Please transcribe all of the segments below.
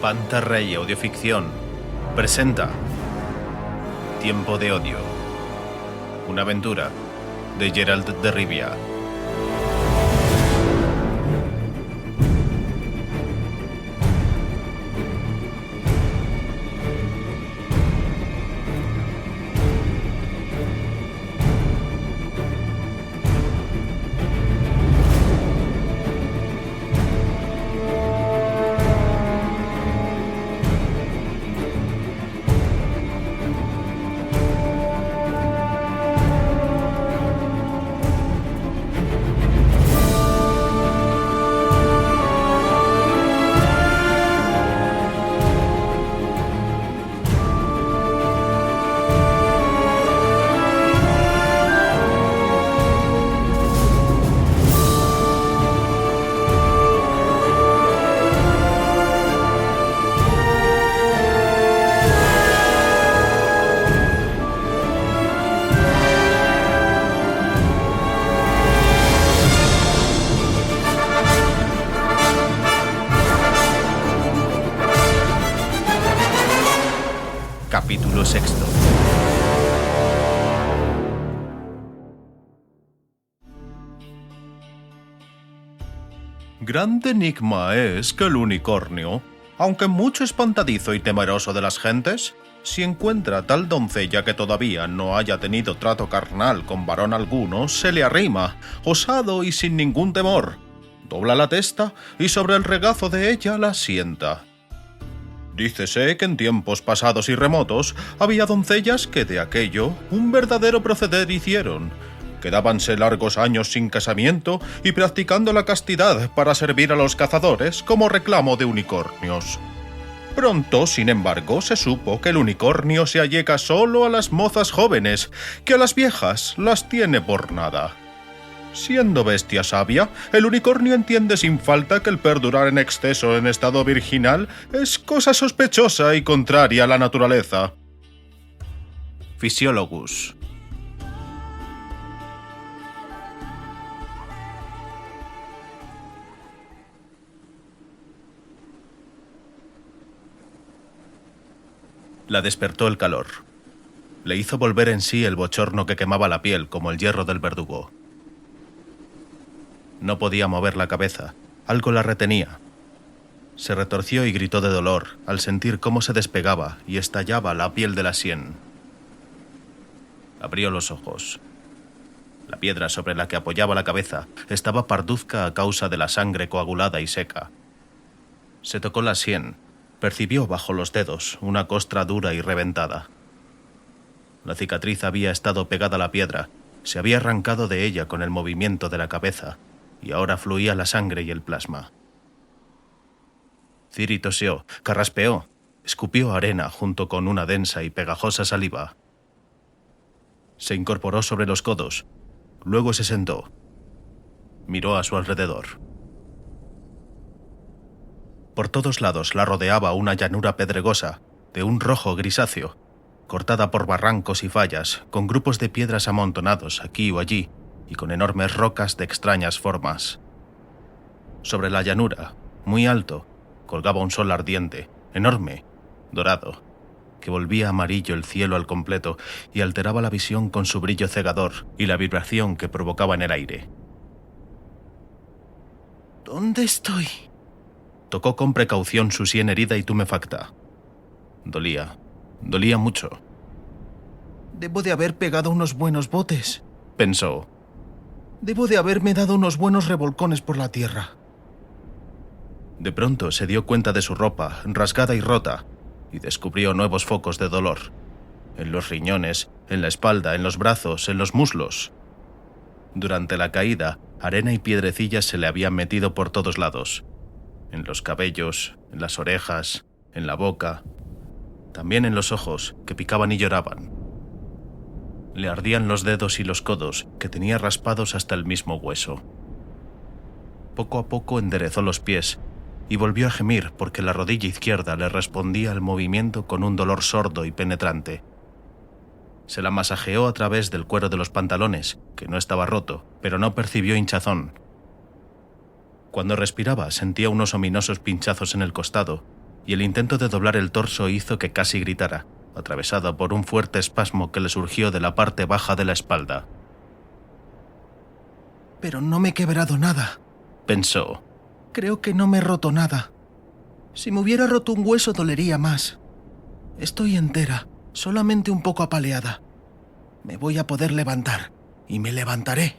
Pantarrey Audioficción presenta Tiempo de Odio, una aventura de Gerald de Rivia. Capítulo sexto. Grande enigma es que el unicornio, aunque mucho espantadizo y temeroso de las gentes, si encuentra tal doncella que todavía no haya tenido trato carnal con varón alguno, se le arrima, osado y sin ningún temor, dobla la testa y sobre el regazo de ella la sienta. Dícese que en tiempos pasados y remotos había doncellas que de aquello un verdadero proceder hicieron. Quedábanse largos años sin casamiento y practicando la castidad para servir a los cazadores como reclamo de unicornios. Pronto, sin embargo, se supo que el unicornio se allega solo a las mozas jóvenes, que a las viejas las tiene por nada. Siendo bestia sabia, el unicornio entiende sin falta que el perdurar en exceso en estado virginal es cosa sospechosa y contraria a la naturaleza. Physiologus. La despertó el calor. Le hizo volver en sí el bochorno que quemaba la piel como el hierro del verdugo. No podía mover la cabeza, algo la retenía. Se retorció y gritó de dolor al sentir cómo se despegaba y estallaba la piel de la sien. Abrió los ojos. La piedra sobre la que apoyaba la cabeza estaba parduzca a causa de la sangre coagulada y seca. Se tocó la sien, percibió bajo los dedos una costra dura y reventada. La cicatriz había estado pegada a la piedra, se había arrancado de ella con el movimiento de la cabeza, y ahora fluía la sangre y el plasma. Ciri tosió, carraspeó, escupió arena junto con una densa y pegajosa saliva. Se incorporó sobre los codos, luego se sentó. Miró a su alrededor. Por todos lados la rodeaba una llanura pedregosa, de un rojo grisáceo, cortada por barrancos y fallas, con grupos de piedras amontonados aquí o allí, y con enormes rocas de extrañas formas. Sobre la llanura, muy alto, colgaba un sol ardiente, enorme, dorado, que volvía amarillo el cielo al completo y alteraba la visión con su brillo cegador y la vibración que provocaba en el aire. ¿Dónde estoy? Tocó con precaución su sien herida y tumefacta. Dolía mucho. Debo de haber pegado unos buenos botes, pensó. Debo de haberme dado unos buenos revolcones por la tierra. De pronto se dio cuenta de su ropa, rasgada y rota, y descubrió nuevos focos de dolor. En los riñones, en la espalda, en los brazos, en los muslos. Durante la caída, arena y piedrecillas se le habían metido por todos lados. En los cabellos, en las orejas, en la boca, también en los ojos, que picaban y lloraban. Le ardían los dedos y los codos, que tenía raspados hasta el mismo hueso. Poco a poco enderezó los pies y volvió a gemir porque la rodilla izquierda le respondía al movimiento con un dolor sordo y penetrante. Se la masajeó a través del cuero de los pantalones, que no estaba roto, pero no percibió hinchazón. Cuando respiraba sentía unos ominosos pinchazos en el costado y el intento de doblar el torso hizo que casi gritara, atravesado por un fuerte espasmo que le surgió de la parte baja de la espalda. «Pero no me he quebrado nada», pensó. «Creo que no me he roto nada. Si me hubiera roto un hueso dolería más. Estoy entera, solamente un poco apaleada. Me voy a poder levantar, y me levantaré».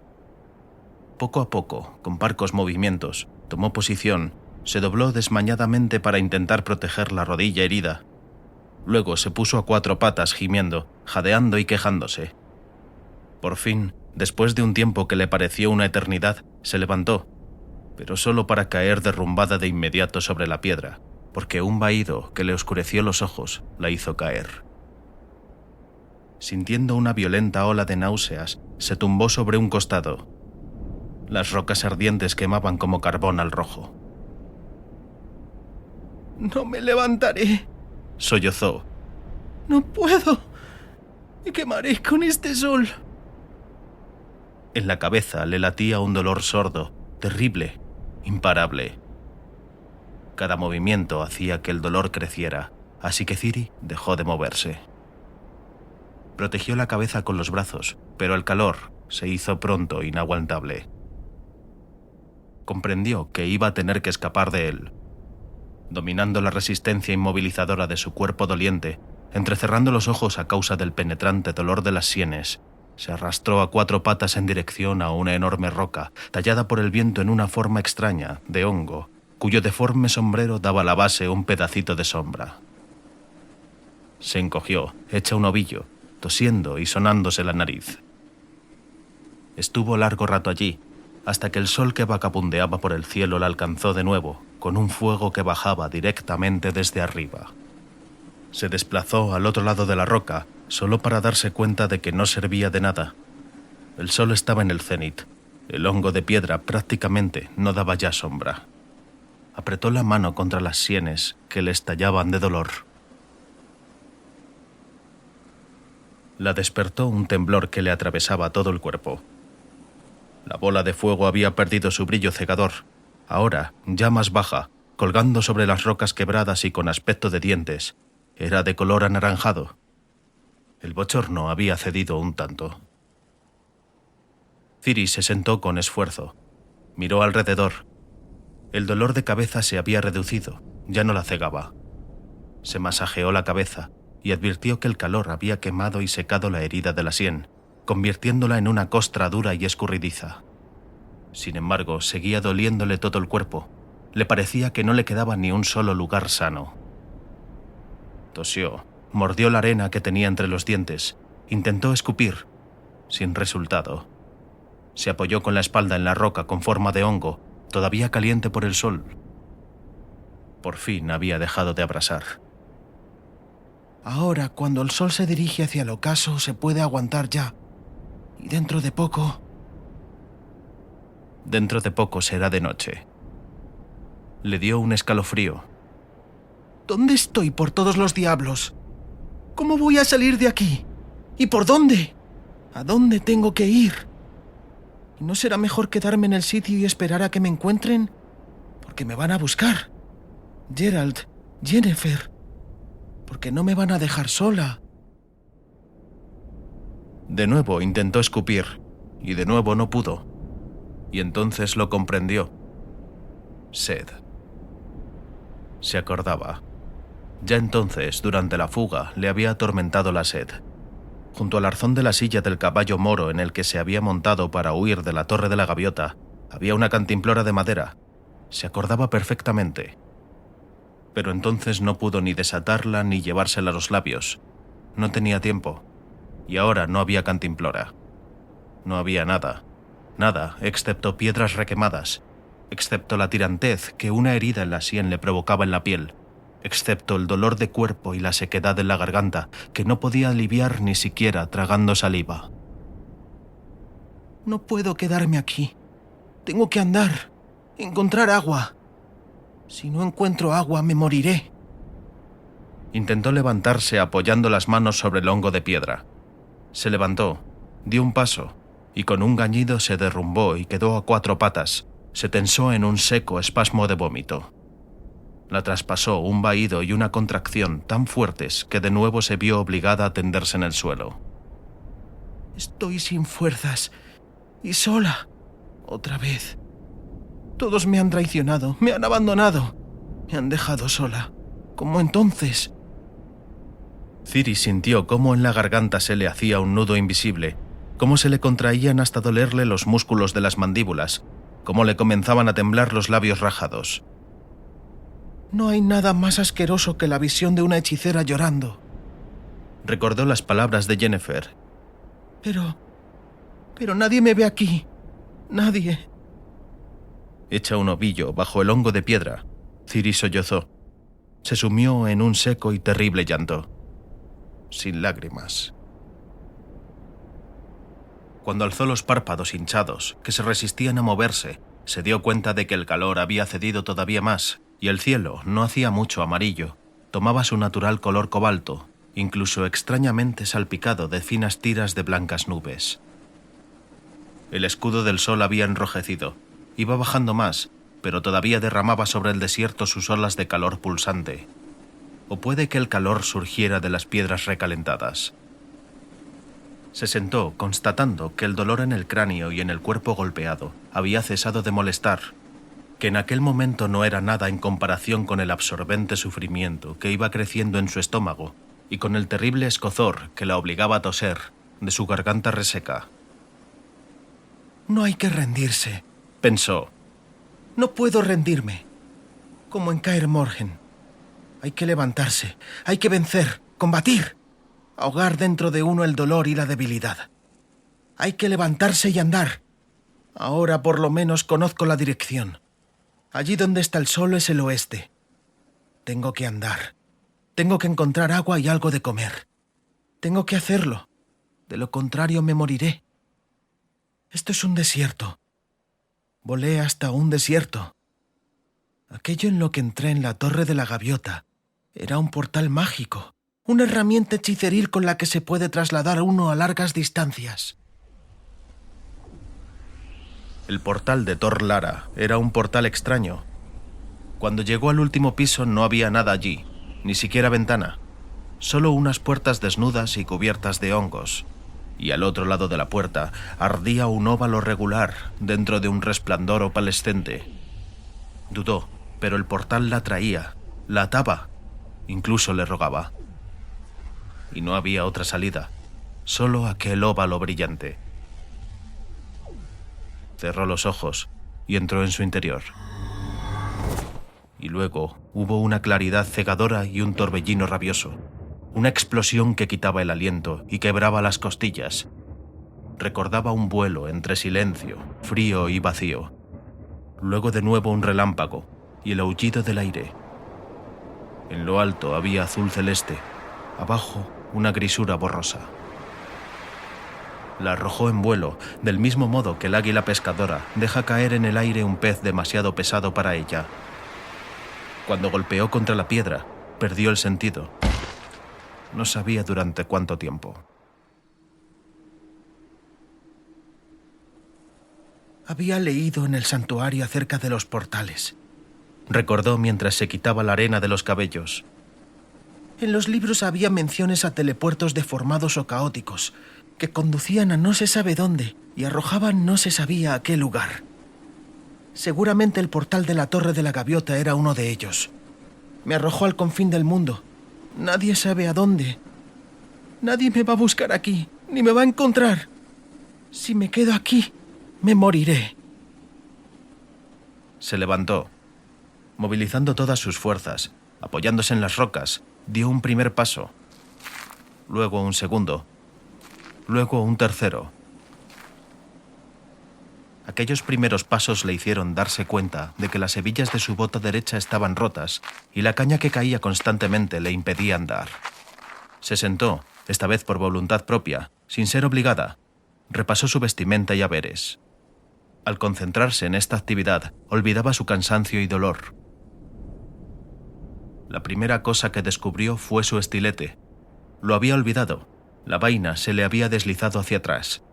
Poco a poco, con parcos movimientos, tomó posición, se dobló desmañadamente para intentar proteger la rodilla herida. Luego se puso a 4 patas gimiendo, jadeando y quejándose. Por fin, después de un tiempo que le pareció una eternidad, se levantó, pero solo para caer derrumbada de inmediato sobre la piedra, porque un vahido que le oscureció los ojos la hizo caer. Sintiendo una violenta ola de náuseas, se tumbó sobre un costado. Las rocas ardientes quemaban como carbón al rojo. «No me levantaré», sollozó. «No puedo. Me quemaré con este sol». En la cabeza le latía un dolor sordo, terrible, imparable. Cada movimiento hacía que el dolor creciera, así que Ciri dejó de moverse. Protegió la cabeza con los brazos, pero el calor se hizo pronto inaguantable. Comprendió que iba a tener que escapar de él. Dominando la resistencia inmovilizadora de su cuerpo doliente, entrecerrando los ojos a causa del penetrante dolor de las sienes, se arrastró a 4 patas en dirección a una enorme roca, tallada por el viento en una forma extraña, de hongo, cuyo deforme sombrero daba a la base un pedacito de sombra. Se encogió, hecha un ovillo, tosiendo y sonándose la nariz. Estuvo largo rato allí, hasta que el sol que vagabundeaba por el cielo la alcanzó de nuevo, con un fuego que bajaba directamente desde arriba. Se desplazó al otro lado de la roca, solo para darse cuenta de que no servía de nada. El sol estaba en el cenit. El hongo de piedra prácticamente no daba ya sombra. Apretó la mano contra las sienes que le estallaban de dolor. La despertó un temblor que le atravesaba todo el cuerpo. La bola de fuego había perdido su brillo cegador. Ahora, ya más baja, colgando sobre las rocas quebradas y con aspecto de dientes, era de color anaranjado. El bochorno había cedido un tanto. Ciri se sentó con esfuerzo. Miró alrededor. El dolor de cabeza se había reducido, ya no la cegaba. Se masajeó la cabeza y advirtió que el calor había quemado y secado la herida de la sien, convirtiéndola en una costra dura y escurridiza. Sin embargo, seguía doliéndole todo el cuerpo. Le parecía que no le quedaba ni un solo lugar sano. Tosió, mordió la arena que tenía entre los dientes, intentó escupir, sin resultado. Se apoyó con la espalda en la roca con forma de hongo, todavía caliente por el sol. Por fin había dejado de abrasar. Ahora, cuando el sol se dirige hacia el ocaso, se puede aguantar ya. Y dentro de poco... Dentro de poco será de noche. Le dio un escalofrío. ¿Dónde estoy por todos los diablos? ¿Cómo voy a salir de aquí? ¿Y por dónde? ¿A dónde tengo que ir? ¿Y no será mejor quedarme en el sitio y esperar a que me encuentren? Porque me van a buscar. Geralt, Yennefer... porque no me van a dejar sola. De nuevo intentó escupir, y de nuevo no pudo. Y entonces lo comprendió. Sed. Se acordaba. Ya entonces, durante la fuga, le había atormentado la sed. Junto al arzón de la silla del caballo moro en el que se había montado para huir de la Torre de la Gaviota, había una cantimplora de madera. Se acordaba perfectamente. Pero entonces no pudo ni desatarla ni llevársela a los labios. No tenía tiempo. Y ahora no había cantimplora. No había nada. Nada, excepto piedras requemadas. Excepto la tirantez que una herida en la sien le provocaba en la piel. Excepto el dolor de cuerpo y la sequedad en la garganta, que no podía aliviar ni siquiera tragando saliva. No puedo quedarme aquí. Tengo que andar. Encontrar agua. Si no encuentro agua, me moriré. Intentó levantarse apoyando las manos sobre el hongo de piedra. Se levantó, dio un paso, y con un gañido se derrumbó y quedó a 4 patas. Se tensó en un seco espasmo de vómito. La traspasó un vahido y una contracción tan fuertes que de nuevo se vio obligada a tenderse en el suelo. Estoy sin fuerzas y sola. Otra vez. Todos me han traicionado, me han abandonado. Me han dejado sola, como entonces. Ciri sintió cómo en la garganta se le hacía un nudo invisible, cómo se le contraían hasta dolerle los músculos de las mandíbulas, cómo le comenzaban a temblar los labios rajados. No hay nada más asqueroso que la visión de una hechicera llorando. Recordó las palabras de Yennefer. Pero nadie me ve aquí. Nadie. Hecha un ovillo bajo el hongo de piedra, Ciri sollozó. Se sumió en un seco y terrible llanto. Sin lágrimas. Cuando alzó los párpados hinchados, que se resistían a moverse, se dio cuenta de que el calor había cedido todavía más y el cielo no hacía mucho amarillo, tomaba su natural color cobalto, incluso extrañamente salpicado de finas tiras de blancas nubes. El escudo del sol había enrojecido, iba bajando más, pero todavía derramaba sobre el desierto sus olas de calor pulsante. O puede que el calor surgiera de las piedras recalentadas. Se sentó, constatando que el dolor en el cráneo y en el cuerpo golpeado había cesado de molestar, que en aquel momento no era nada en comparación con el absorbente sufrimiento que iba creciendo en su estómago y con el terrible escozor que la obligaba a toser de su garganta reseca. No hay que rendirse, pensó. No puedo rendirme, como en Kaer Morhen. Hay que levantarse, hay que vencer, combatir, ahogar dentro de uno el dolor y la debilidad. Hay que levantarse y andar. Ahora por lo menos conozco la dirección. Allí donde está el sol es el oeste. Tengo que andar. Tengo que encontrar agua y algo de comer. Tengo que hacerlo. De lo contrario me moriré. Esto es un desierto. Volé hasta un desierto. Aquello en lo que entré en la Torre de la Gaviota era un portal mágico, una herramienta hechiceril con la que se puede trasladar uno a largas distancias. El portal de Tor Lara era un portal extraño. Cuando llegó al último piso no había nada allí, ni siquiera ventana, solo unas puertas desnudas y cubiertas de hongos, y al otro lado de la puerta ardía un óvalo regular dentro de un resplandor opalescente. Dudó, pero el portal la atraía, la ataba, incluso le rogaba. Y no había otra salida, solo aquel óvalo brillante. Cerró los ojos y entró en su interior. Y luego hubo una claridad cegadora y un torbellino rabioso, una explosión que quitaba el aliento y quebraba las costillas. Recordaba un vuelo entre silencio, frío y vacío. Luego de nuevo un relámpago y el aullido del aire. En lo alto había azul celeste, abajo una grisura borrosa. La arrojó en vuelo, del mismo modo que el águila pescadora deja caer en el aire un pez demasiado pesado para ella. Cuando golpeó contra la piedra, perdió el sentido. No sabía durante cuánto tiempo. Había leído en el santuario acerca de los portales, recordó mientras se quitaba la arena de los cabellos. En los libros había menciones a telepuertos deformados o caóticos, que conducían a no se sabe dónde y arrojaban no se sabía a qué lugar. Seguramente el portal de la Torre de la Gaviota era uno de ellos. Me arrojó al confín del mundo. Nadie sabe a dónde. Nadie me va a buscar aquí, ni me va a encontrar. Si me quedo aquí, me moriré. Se levantó. Movilizando todas sus fuerzas, apoyándose en las rocas, dio un primer paso. Luego un segundo. Luego un tercero. Aquellos primeros pasos le hicieron darse cuenta de que las hebillas de su bota derecha estaban rotas y la caña que caía constantemente le impedía andar. Se sentó, esta vez por voluntad propia, sin ser obligada. Repasó su vestimenta y haberes. Al concentrarse en esta actividad, olvidaba su cansancio y dolor. La primera cosa que descubrió fue su estilete. Lo había olvidado. La vaina se le había deslizado hacia atrás.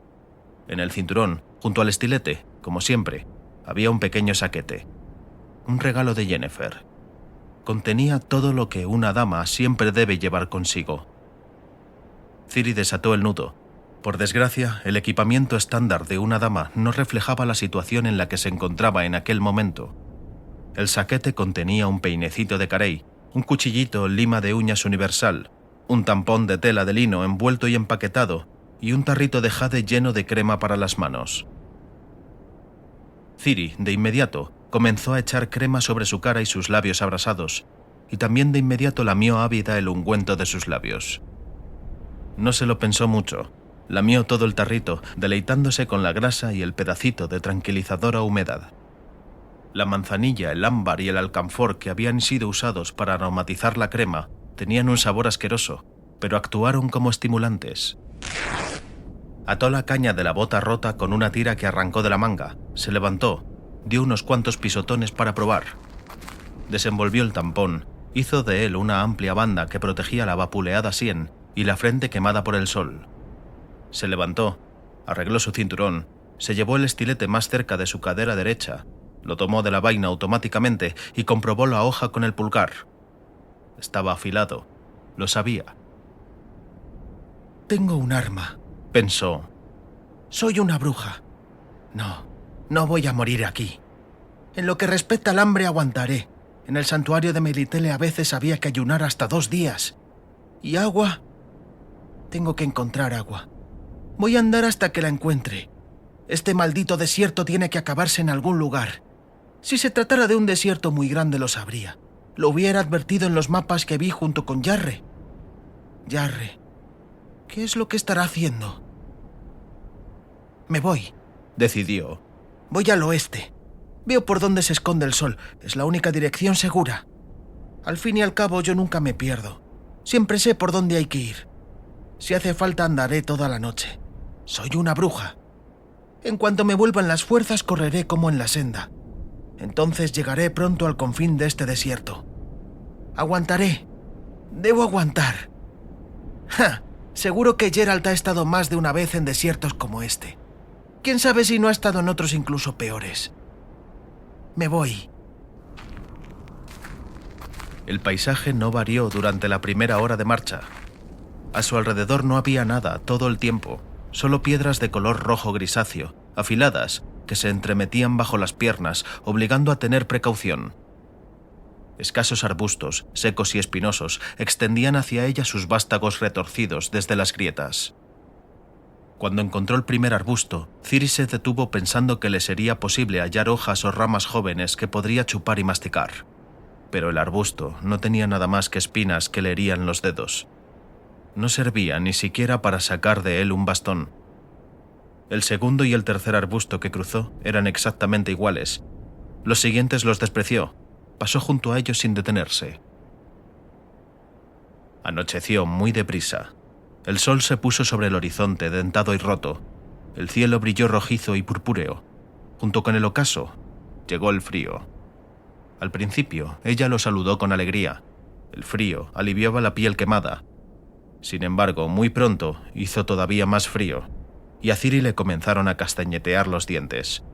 En el cinturón, junto al estilete, como siempre, había un pequeño saquete. Un regalo de Yennefer. contenía todo lo que una dama siempre debe llevar consigo. Ciri desató el nudo. Por desgracia, el equipamiento estándar de una dama no reflejaba la situación en la que se encontraba en aquel momento. El saquete contenía un peinecito de carey, un cuchillito lima de uñas universal, un tampón de tela de lino envuelto y empaquetado y un tarrito de jade lleno de crema para las manos. Ciri, de inmediato, comenzó a echar crema sobre su cara y sus labios abrasados, y también de inmediato lamió ávida el ungüento de sus labios. No se lo pensó mucho. Lamió todo el tarrito, deleitándose con la grasa y el pedacito de tranquilizadora humedad. La manzanilla, el ámbar y el alcanfor que habían sido usados para aromatizar la crema tenían un sabor asqueroso, pero actuaron como estimulantes. Ató la caña de la bota rota con una tira que arrancó de la manga, se levantó, dio unos cuantos pisotones para probar. Desenvolvió el tampón, hizo de él una amplia banda que protegía la vapuleada sien y la frente quemada por el sol. Se levantó, arregló su cinturón, se llevó el estilete más cerca de su cadera derecha, lo tomó de la vaina automáticamente y comprobó la hoja con el pulgar. Estaba afilado, lo sabía. «Tengo un arma», pensó. «Soy una bruja. No voy a morir aquí. En lo que respecta al hambre aguantaré. En el santuario de Melitele a veces había que ayunar hasta 2 días. ¿Y agua? Tengo que encontrar agua. Voy a andar hasta que la encuentre. Este maldito desierto tiene que acabarse en algún lugar. Si se tratara de un desierto muy grande lo sabría. Lo hubiera advertido en los mapas que vi junto con Yarre. Yarre, ¿qué es lo que estará haciendo?» «Me voy», decidió. «Voy al oeste. Veo por dónde se esconde el sol. Es la única dirección segura. Al fin y al cabo yo nunca me pierdo. Siempre sé por dónde hay que ir. Si hace falta andaré toda la noche. Soy una bruja. En cuanto me vuelvan las fuerzas correré como en la senda. Entonces llegaré pronto al confín de este desierto. Aguantaré. Debo aguantar. ¡Ja! Seguro que Geralt ha estado más de una vez en desiertos como este. ¿Quién sabe si no ha estado en otros incluso peores? Me voy». El paisaje no varió durante la primera hora de marcha. A su alrededor no había nada todo el tiempo, solo piedras de color rojo grisáceo, afiladas, que se entremetían bajo las piernas, obligando a tener precaución. Escasos arbustos, secos y espinosos, extendían hacia ella sus vástagos retorcidos desde las grietas. Cuando encontró el primer arbusto, Ciri se detuvo pensando que le sería posible hallar hojas o ramas jóvenes que podría chupar y masticar. Pero el arbusto no tenía nada más que espinas que le herían los dedos. No servía ni siquiera para sacar de él un bastón. El segundo y el tercer arbusto que cruzó eran exactamente iguales. Los siguientes los despreció. Pasó junto a ellos sin detenerse. Anocheció muy deprisa. El sol se puso sobre el horizonte dentado y roto. El cielo brilló rojizo y purpúreo. Junto con el ocaso, llegó el frío. Al principio, ella lo saludó con alegría. El frío aliviaba la piel quemada. Sin embargo, muy pronto hizo todavía más frío, y a Ciri le comenzaron a castañetear los dientes.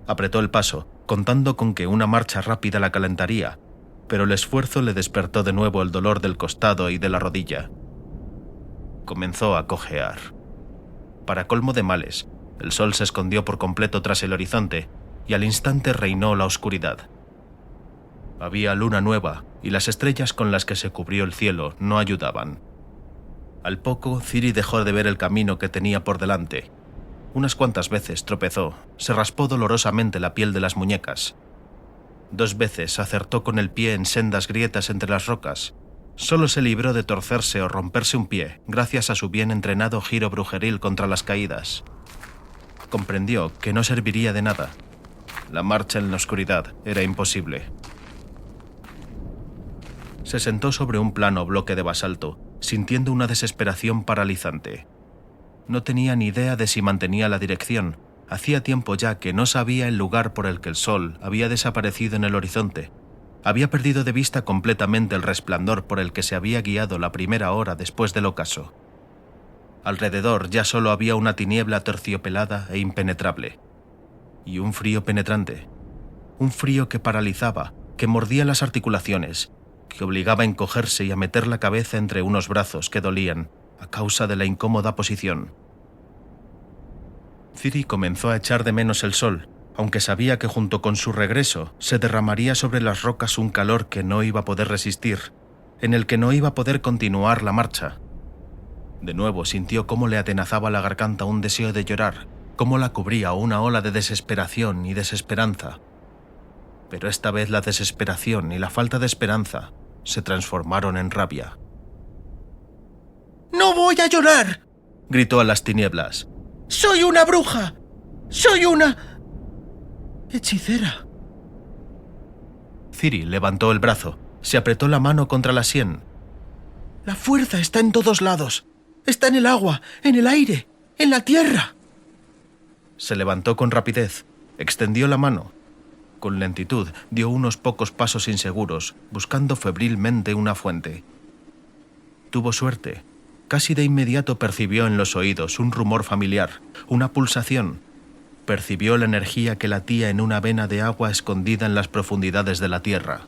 Apretó el paso, contando con que una marcha rápida la calentaría, pero el esfuerzo le despertó de nuevo el dolor del costado y de la rodilla. Comenzó a cojear. Para colmo de males, el sol se escondió por completo tras el horizonte y al instante reinó la oscuridad. Había luna nueva y las estrellas con las que se cubrió el cielo no ayudaban. Al poco, Ciri dejó de ver el camino que tenía por delante. Unas cuantas veces tropezó, se raspó dolorosamente la piel de las muñecas. 2 veces acertó con el pie en sendas grietas entre las rocas. Solo se libró de torcerse o romperse un pie gracias a su bien entrenado giro brujeril contra las caídas. Comprendió que no serviría de nada. La marcha en la oscuridad era imposible. Se sentó sobre un plano bloque de basalto, sintiendo una desesperación paralizante. No tenía ni idea de si mantenía la dirección. Hacía tiempo ya que no sabía el lugar por el que el sol había desaparecido en el horizonte. Había perdido de vista completamente el resplandor por el que se había guiado la primera hora después del ocaso. Alrededor ya solo había una tiniebla terciopelada e impenetrable. Y un frío penetrante. Un frío que paralizaba, que mordía las articulaciones, que obligaba a encogerse y a meter la cabeza entre unos brazos que dolían a causa de la incómoda posición. Ciri comenzó a echar de menos el sol, aunque sabía que junto con su regreso se derramaría sobre las rocas un calor que no iba a poder resistir, en el que no iba a poder continuar la marcha. De nuevo sintió cómo le atenazaba la garganta un deseo de llorar, cómo la cubría una ola de desesperación y desesperanza. Pero esta vez la desesperación y la falta de esperanza se transformaron en rabia. ¡No voy a llorar!, gritó a las tinieblas. ¡Soy una bruja! ¡Soy una hechicera! Ciri levantó el brazo, se apretó la mano contra la sien. La fuerza está en todos lados. Está en el agua, en el aire, en la tierra. Se levantó con rapidez, extendió la mano. Con lentitud dio unos pocos pasos inseguros, buscando febrilmente una fuente. Tuvo suerte. Casi de inmediato percibió en los oídos un rumor familiar, una pulsación. Percibió la energía que latía en una vena de agua escondida en las profundidades de la tierra.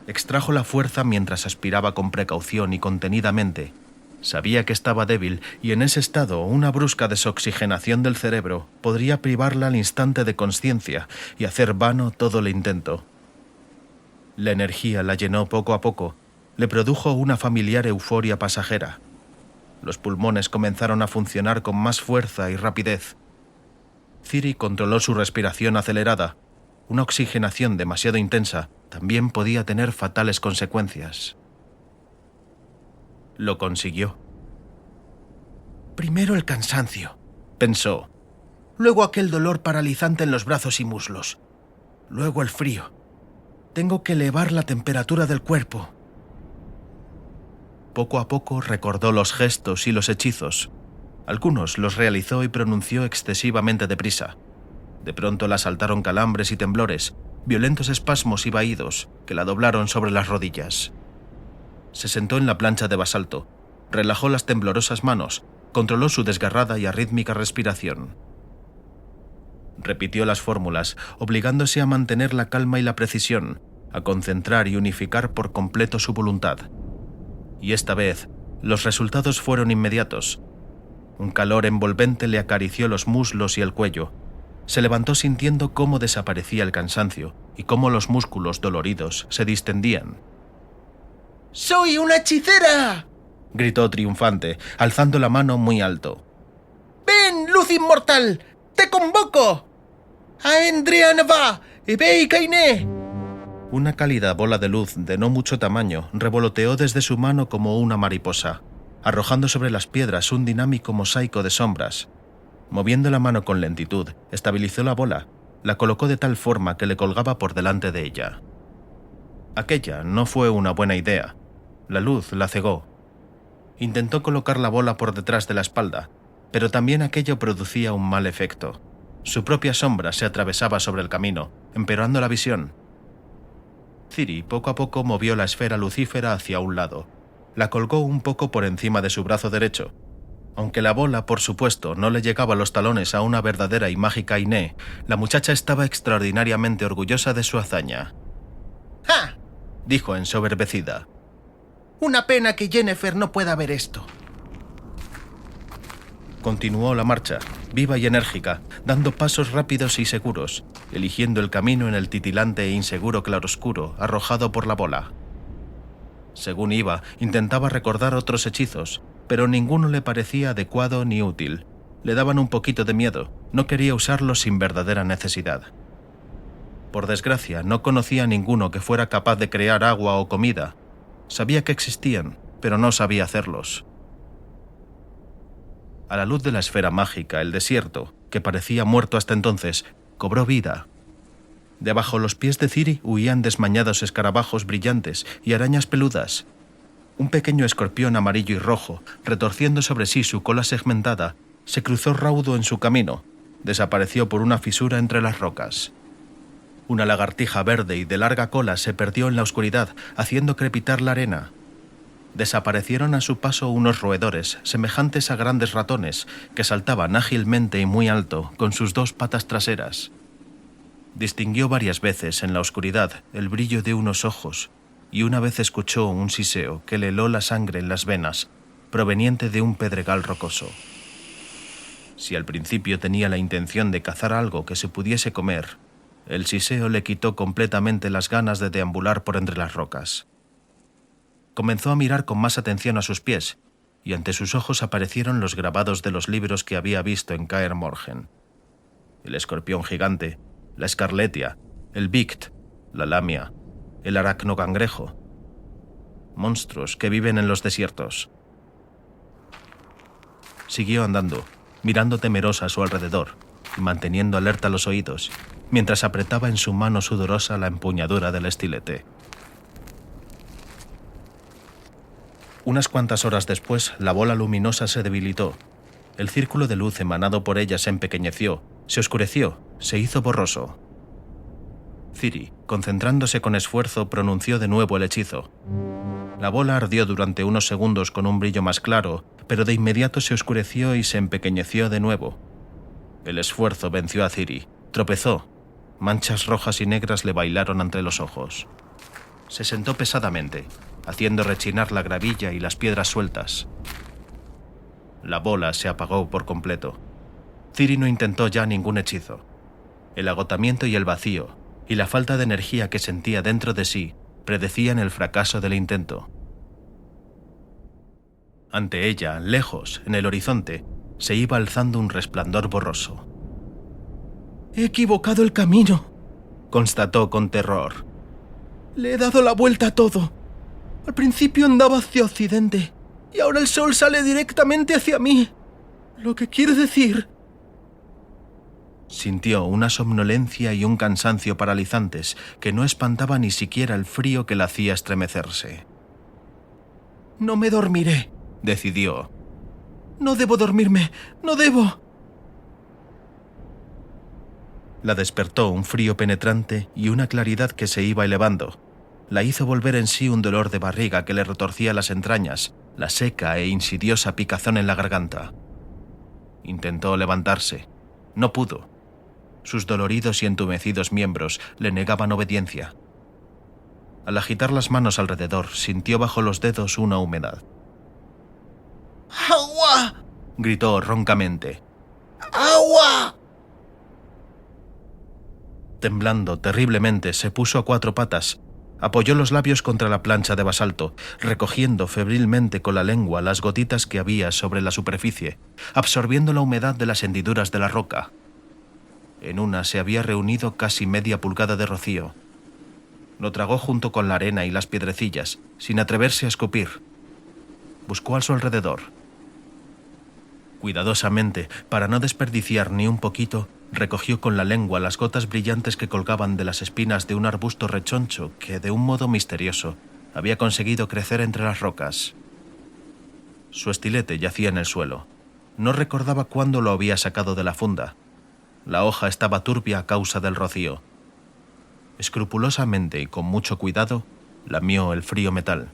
Extrajo la fuerza mientras aspiraba con precaución y contenidamente. Sabía que estaba débil y en ese estado una brusca desoxigenación del cerebro podría privarla al instante de consciencia y hacer vano todo el intento. La energía la llenó poco a poco, le produjo una familiar euforia pasajera. Los pulmones comenzaron a funcionar con más fuerza y rapidez. Ciri controló su respiración acelerada. Una oxigenación demasiado intensa también podía tener fatales consecuencias. Lo consiguió. Primero el cansancio, pensó. Luego aquel dolor paralizante en los brazos y muslos. Luego el frío. Tengo que elevar la temperatura del cuerpo. Poco a poco recordó los gestos y los hechizos. Algunos los realizó y pronunció excesivamente deprisa. De pronto la asaltaron calambres y temblores, violentos espasmos y vaídos que la doblaron sobre las rodillas. Se sentó en la plancha de basalto, relajó las temblorosas manos, controló su desgarrada y arrítmica respiración. Repitió las fórmulas, obligándose a mantener la calma y la precisión, a concentrar y unificar por completo su voluntad. Y esta vez, los resultados fueron inmediatos. Un calor envolvente le acarició los muslos y el cuello. Se levantó sintiendo cómo desaparecía el cansancio y cómo los músculos doloridos se distendían. ¡Soy una hechicera!, gritó triunfante, alzando la mano muy alto. ¡Ven, luz inmortal! ¡Te convoco! ¡Aendrianva! ¡Ebei Kainé! Una cálida bola de luz de no mucho tamaño revoloteó desde su mano como una mariposa, arrojando sobre las piedras un dinámico mosaico de sombras. Moviendo la mano con lentitud, estabilizó la bola, la colocó de tal forma que le colgaba por delante de ella. Aquella no fue una buena idea. La luz la cegó. Intentó colocar la bola por detrás de la espalda, pero también aquello producía un mal efecto. Su propia sombra se atravesaba sobre el camino, empeorando la visión. Ciri poco a poco movió la esfera lucífera hacia un lado. La colgó un poco por encima de su brazo derecho. Aunque la bola, por supuesto, no le llegaba a los talones a una verdadera y mágica Iné, la muchacha estaba extraordinariamente orgullosa de su hazaña. ¡Ja!, dijo ensoberbecida. Una pena que Yennefer no pueda ver esto. Continuó la marcha, viva y enérgica, dando pasos rápidos y seguros, eligiendo el camino en el titilante e inseguro claroscuro arrojado por la bola. Según iba, intentaba recordar otros hechizos, pero ninguno le parecía adecuado ni útil. Le daban un poquito de miedo, no quería usarlos sin verdadera necesidad. Por desgracia, no conocía ninguno que fuera capaz de crear agua o comida. Sabía que existían, pero no sabía hacerlos. A la luz de la esfera mágica, el desierto, que parecía muerto hasta entonces, cobró vida. Debajo los pies de Ciri huían desmañados escarabajos brillantes y arañas peludas. Un pequeño escorpión amarillo y rojo, retorciendo sobre sí su cola segmentada, se cruzó raudo en su camino, desapareció por una fisura entre las rocas. Una lagartija verde y de larga cola se perdió en la oscuridad, haciendo crepitar la arena. Desaparecieron a su paso unos roedores, semejantes a grandes ratones, que saltaban ágilmente y muy alto con sus dos patas traseras. Distinguió varias veces en la oscuridad el brillo de unos ojos y una vez escuchó un siseo que le heló la sangre en las venas, proveniente de un pedregal rocoso. Si al principio tenía la intención de cazar algo que se pudiese comer, el siseo le quitó completamente las ganas de deambular por entre las rocas. Comenzó a mirar con más atención a sus pies, y ante sus ojos aparecieron los grabados de los libros que había visto en Kaer Morhen. El escorpión gigante, la escarletia, el bict, la lamia, el aracnocangrejo. Monstruos que viven en los desiertos. Siguió andando, mirando temerosa a su alrededor y manteniendo alerta los oídos, mientras apretaba en su mano sudorosa la empuñadura del estilete. Unas cuantas horas después, la bola luminosa se debilitó. El círculo de luz emanado por ella se empequeñeció, se oscureció, se hizo borroso. Ciri, concentrándose con esfuerzo, pronunció de nuevo el hechizo. La bola ardió durante unos segundos con un brillo más claro, pero de inmediato se oscureció y se empequeñeció de nuevo. El esfuerzo venció a Ciri. Tropezó. Manchas rojas y negras le bailaron ante los ojos. Se sentó pesadamente, haciendo rechinar la gravilla y las piedras sueltas. La bola se apagó por completo. Ciri no intentó ya ningún hechizo. El agotamiento y el vacío, y la falta de energía que sentía dentro de sí, predecían el fracaso del intento. Ante ella, lejos, en el horizonte, se iba alzando un resplandor borroso. «He equivocado el camino», constató con terror. «Le he dado la vuelta a todo. Al principio andaba hacia occidente, y ahora el sol sale directamente hacia mí. Lo que quiere decir...» Sintió una somnolencia y un cansancio paralizantes que no espantaba ni siquiera el frío que la hacía estremecerse. «No me dormiré», decidió. «No debo dormirme, no debo». La despertó un frío penetrante y una claridad que se iba elevando. La hizo volver en sí un dolor de barriga que le retorcía las entrañas, la seca e insidiosa picazón en la garganta. Intentó levantarse. No pudo. Sus doloridos y entumecidos miembros le negaban obediencia. Al agitar las manos alrededor, sintió bajo los dedos una humedad. «¡Agua!», gritó roncamente. «¡Agua!». Temblando terriblemente, se puso a cuatro patas, apoyó los labios contra la plancha de basalto, recogiendo febrilmente con la lengua las gotitas que había sobre la superficie, absorbiendo la humedad de las hendiduras de la roca. En una se había reunido casi media pulgada de rocío. Lo tragó junto con la arena y las piedrecillas, sin atreverse a escupir. Buscó a su alrededor. Cuidadosamente, para no desperdiciar ni un poquito, recogió con la lengua las gotas brillantes que colgaban de las espinas de un arbusto rechoncho que, de un modo misterioso, había conseguido crecer entre las rocas. Su estilete yacía en el suelo. No recordaba cuándo lo había sacado de la funda. La hoja estaba turbia a causa del rocío. Escrupulosamente y con mucho cuidado, lamió el frío metal.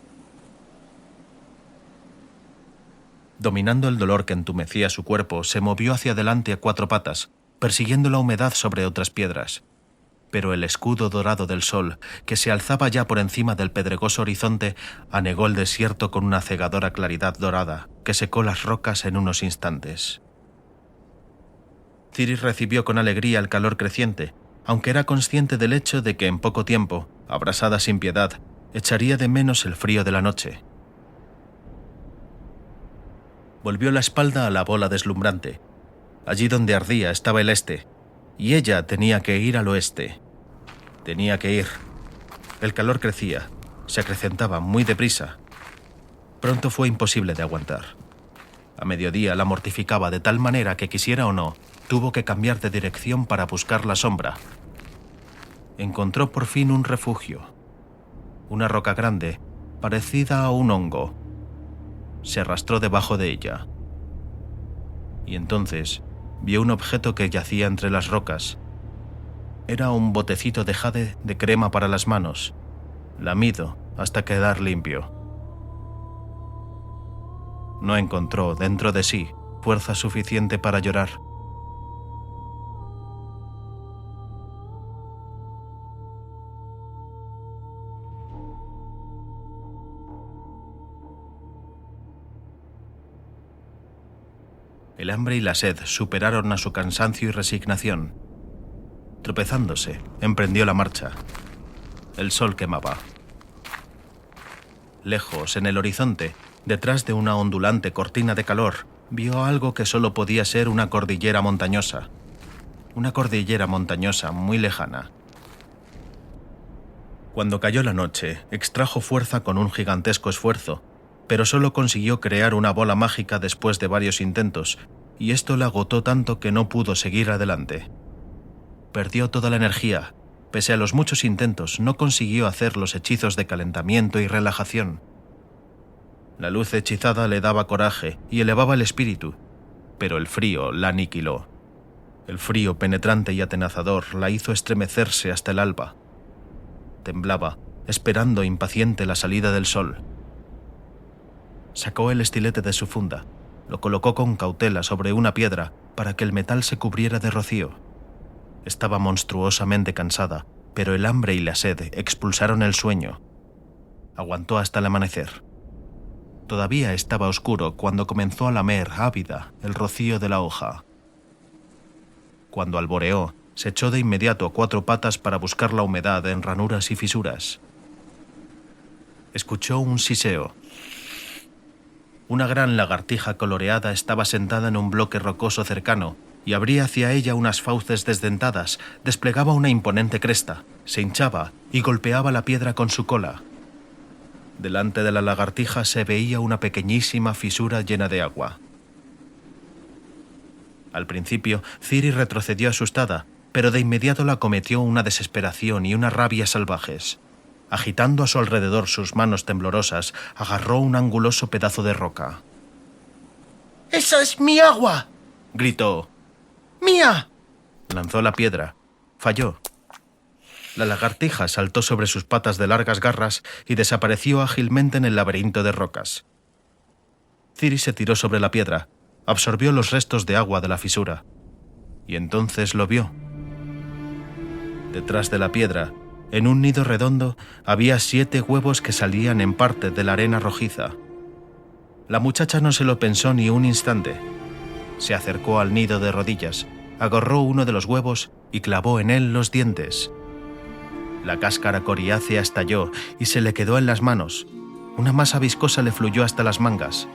Dominando el dolor que entumecía su cuerpo, se movió hacia adelante a cuatro patas, persiguiendo la humedad sobre otras piedras. Pero el escudo dorado del sol, que se alzaba ya por encima del pedregoso horizonte, anegó el desierto con una cegadora claridad dorada que secó las rocas en unos instantes. Ciri recibió con alegría el calor creciente, aunque era consciente del hecho de que en poco tiempo, abrasada sin piedad, echaría de menos el frío de la noche. Volvió la espalda a la bola deslumbrante. Allí donde ardía estaba el este, y ella tenía que ir al oeste. Tenía que ir. El calor crecía, se acrecentaba muy deprisa. Pronto fue imposible de aguantar. A mediodía la mortificaba de tal manera que, quisiera o no, tuvo que cambiar de dirección para buscar la sombra. Encontró por fin un refugio. Una roca grande, parecida a un hongo. Se arrastró debajo de ella. Y entonces vio un objeto que yacía entre las rocas. Era un botecito de jade de crema para las manos, lamido hasta quedar limpio. No encontró dentro de sí fuerza suficiente para llorar. El hambre y la sed superaron a su cansancio y resignación. Tropezándose, emprendió la marcha. El sol quemaba. Lejos, en el horizonte, detrás de una ondulante cortina de calor, vio algo que solo podía ser una cordillera montañosa. Una cordillera montañosa muy lejana. Cuando cayó la noche, extrajo fuerza con un gigantesco esfuerzo, pero solo consiguió crear una bola mágica después de varios intentos, y esto le agotó tanto que no pudo seguir adelante. Perdió toda la energía. Pese a los muchos intentos, no consiguió hacer los hechizos de calentamiento y relajación. La luz hechizada le daba coraje y elevaba el espíritu, pero el frío la aniquiló. El frío penetrante y atenazador la hizo estremecerse hasta el alba. Temblaba, esperando impaciente la salida del sol. Sacó el estilete de su funda, lo colocó con cautela sobre una piedra para que el metal se cubriera de rocío. Estaba monstruosamente cansada, pero el hambre y la sed expulsaron el sueño. Aguantó hasta el amanecer. Todavía estaba oscuro cuando comenzó a lamer, ávida, el rocío de la hoja. Cuando alboreó, se echó de inmediato a cuatro patas para buscar la humedad en ranuras y fisuras. Escuchó un siseo. Una gran lagartija coloreada estaba sentada en un bloque rocoso cercano y abría hacia ella unas fauces desdentadas, desplegaba una imponente cresta, se hinchaba y golpeaba la piedra con su cola. Delante de la lagartija se veía una pequeñísima fisura llena de agua. Al principio, Ciri retrocedió asustada, pero de inmediato la acometió una desesperación y una rabia salvajes. Agitando a su alrededor sus manos temblorosas, agarró un anguloso pedazo de roca. ¡Esa es mi agua!, gritó. ¡Mía! Lanzó la piedra. Falló. La lagartija saltó sobre sus patas de largas garras y desapareció ágilmente en el laberinto de rocas. Ciri se tiró sobre la piedra, absorbió los restos de agua de la fisura, y entonces lo vio. Detrás de la piedra, en un nido redondo, había 7 huevos que salían en parte de la arena rojiza. La muchacha no se lo pensó ni un instante. Se acercó al nido de rodillas, agarró uno de los huevos y clavó en él los dientes. La cáscara coriácea estalló y se le quedó en las manos. Una masa viscosa le fluyó hasta las mangas.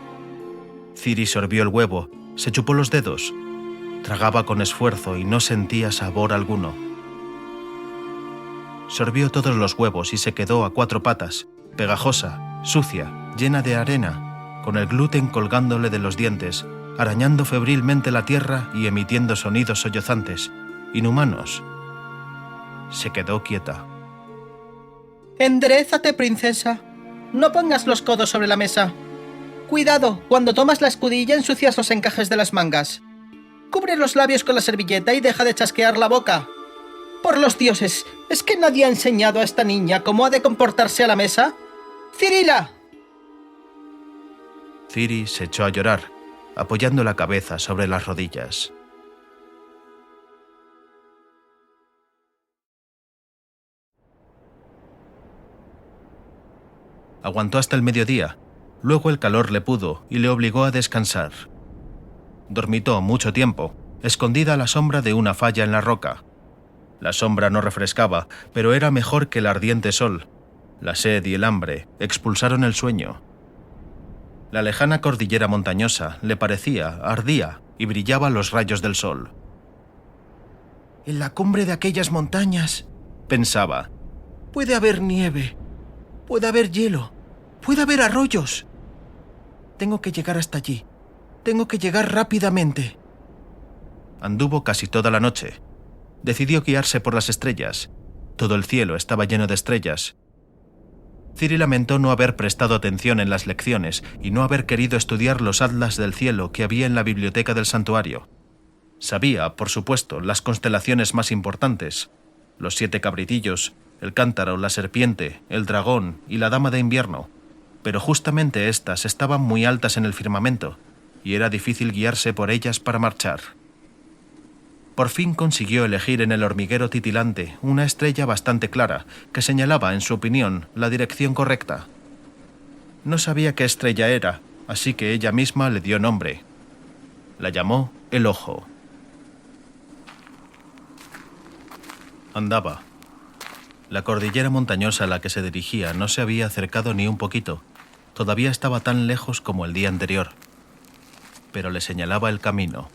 Ciri sorbió el huevo, se chupó los dedos. Tragaba con esfuerzo y no sentía sabor alguno. Sorbió todos los huevos y se quedó a 4 patas, pegajosa, sucia, llena de arena, con el gluten colgándole de los dientes, arañando febrilmente la tierra y emitiendo sonidos sollozantes, inhumanos. Se quedó quieta. Enderézate, princesa. No pongas los codos sobre la mesa. Cuidado, cuando tomas la escudilla ensucias los encajes de las mangas. Cubre los labios con la servilleta y deja de chasquear la boca. Por los dioses, ¿es que nadie ha enseñado a esta niña cómo ha de comportarse a la mesa? ¡Cirila! Ciri se echó a llorar, apoyando la cabeza sobre las rodillas. Aguantó hasta el mediodía. Luego el calor le pudo y le obligó a descansar. Dormitó mucho tiempo, escondida a la sombra de una falla en la roca. La sombra no refrescaba, pero era mejor que el ardiente sol. La sed y el hambre expulsaron el sueño. La lejana cordillera montañosa le parecía, ardía y brillaba a los rayos del sol. En la cumbre de aquellas montañas, pensaba, puede haber nieve, puede haber hielo, puede haber arroyos. Tengo que llegar hasta allí. Tengo que llegar rápidamente. Anduvo casi toda la noche. Decidió guiarse por las estrellas. Todo el cielo estaba lleno de estrellas. Ciri lamentó no haber prestado atención en las lecciones y no haber querido estudiar los atlas del cielo que había en la biblioteca del santuario. Sabía, por supuesto, las constelaciones más importantes: los 7 cabritillos, el cántaro, la serpiente, el dragón y la dama de invierno, pero justamente estas estaban muy altas en el firmamento y era difícil guiarse por ellas para marchar. Por fin consiguió elegir en el hormiguero titilante una estrella bastante clara que señalaba, en su opinión, la dirección correcta. No sabía qué estrella era, así que ella misma le dio nombre. La llamó el Ojo. Andaba. La cordillera montañosa a la que se dirigía no se había acercado ni un poquito. Todavía estaba tan lejos como el día anterior. Pero le señalaba el camino.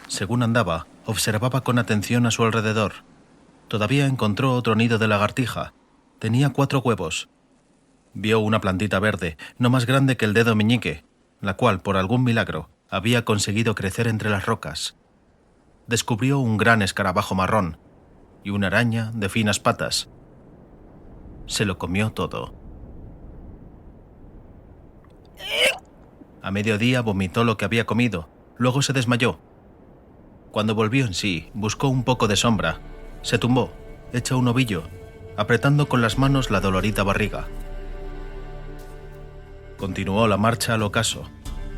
Según andaba, observaba con atención a su alrededor. Todavía encontró otro nido de lagartija. Tenía 4 huevos. Vio una plantita verde, no más grande que el dedo meñique, la cual, por algún milagro, había conseguido crecer entre las rocas. Descubrió un gran escarabajo marrón y una araña de finas patas. Se lo comió todo. A mediodía vomitó lo que había comido, luego se desmayó. Cuando volvió en sí, buscó un poco de sombra. Se tumbó, hecho un ovillo, apretando con las manos la dolorida barriga. Continuó la marcha al ocaso,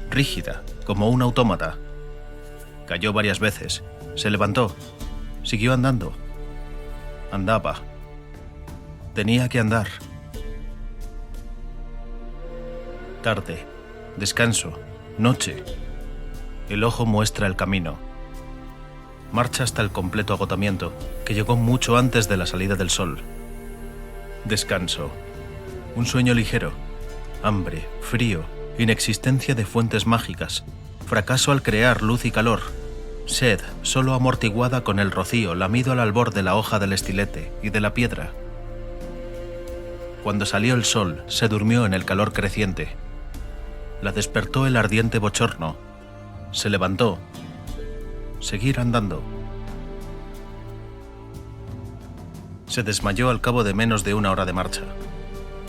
rígida, como un autómata. Cayó varias veces, se levantó, siguió andando. Andaba. Tenía que andar. Tarde, descanso, noche. El Ojo muestra el camino. Marcha hasta el completo agotamiento, que llegó mucho antes de la salida del sol. Descanso. Un sueño ligero. Hambre, frío, inexistencia de fuentes mágicas, fracaso al crear luz y calor, sed solo amortiguada con el rocío lamido al albor de la hoja del estilete y de la piedra. Cuando salió el sol, se durmió en el calor creciente. La despertó el ardiente bochorno. Se levantó. Seguir andando. Se desmayó al cabo de menos de 1 hora de marcha.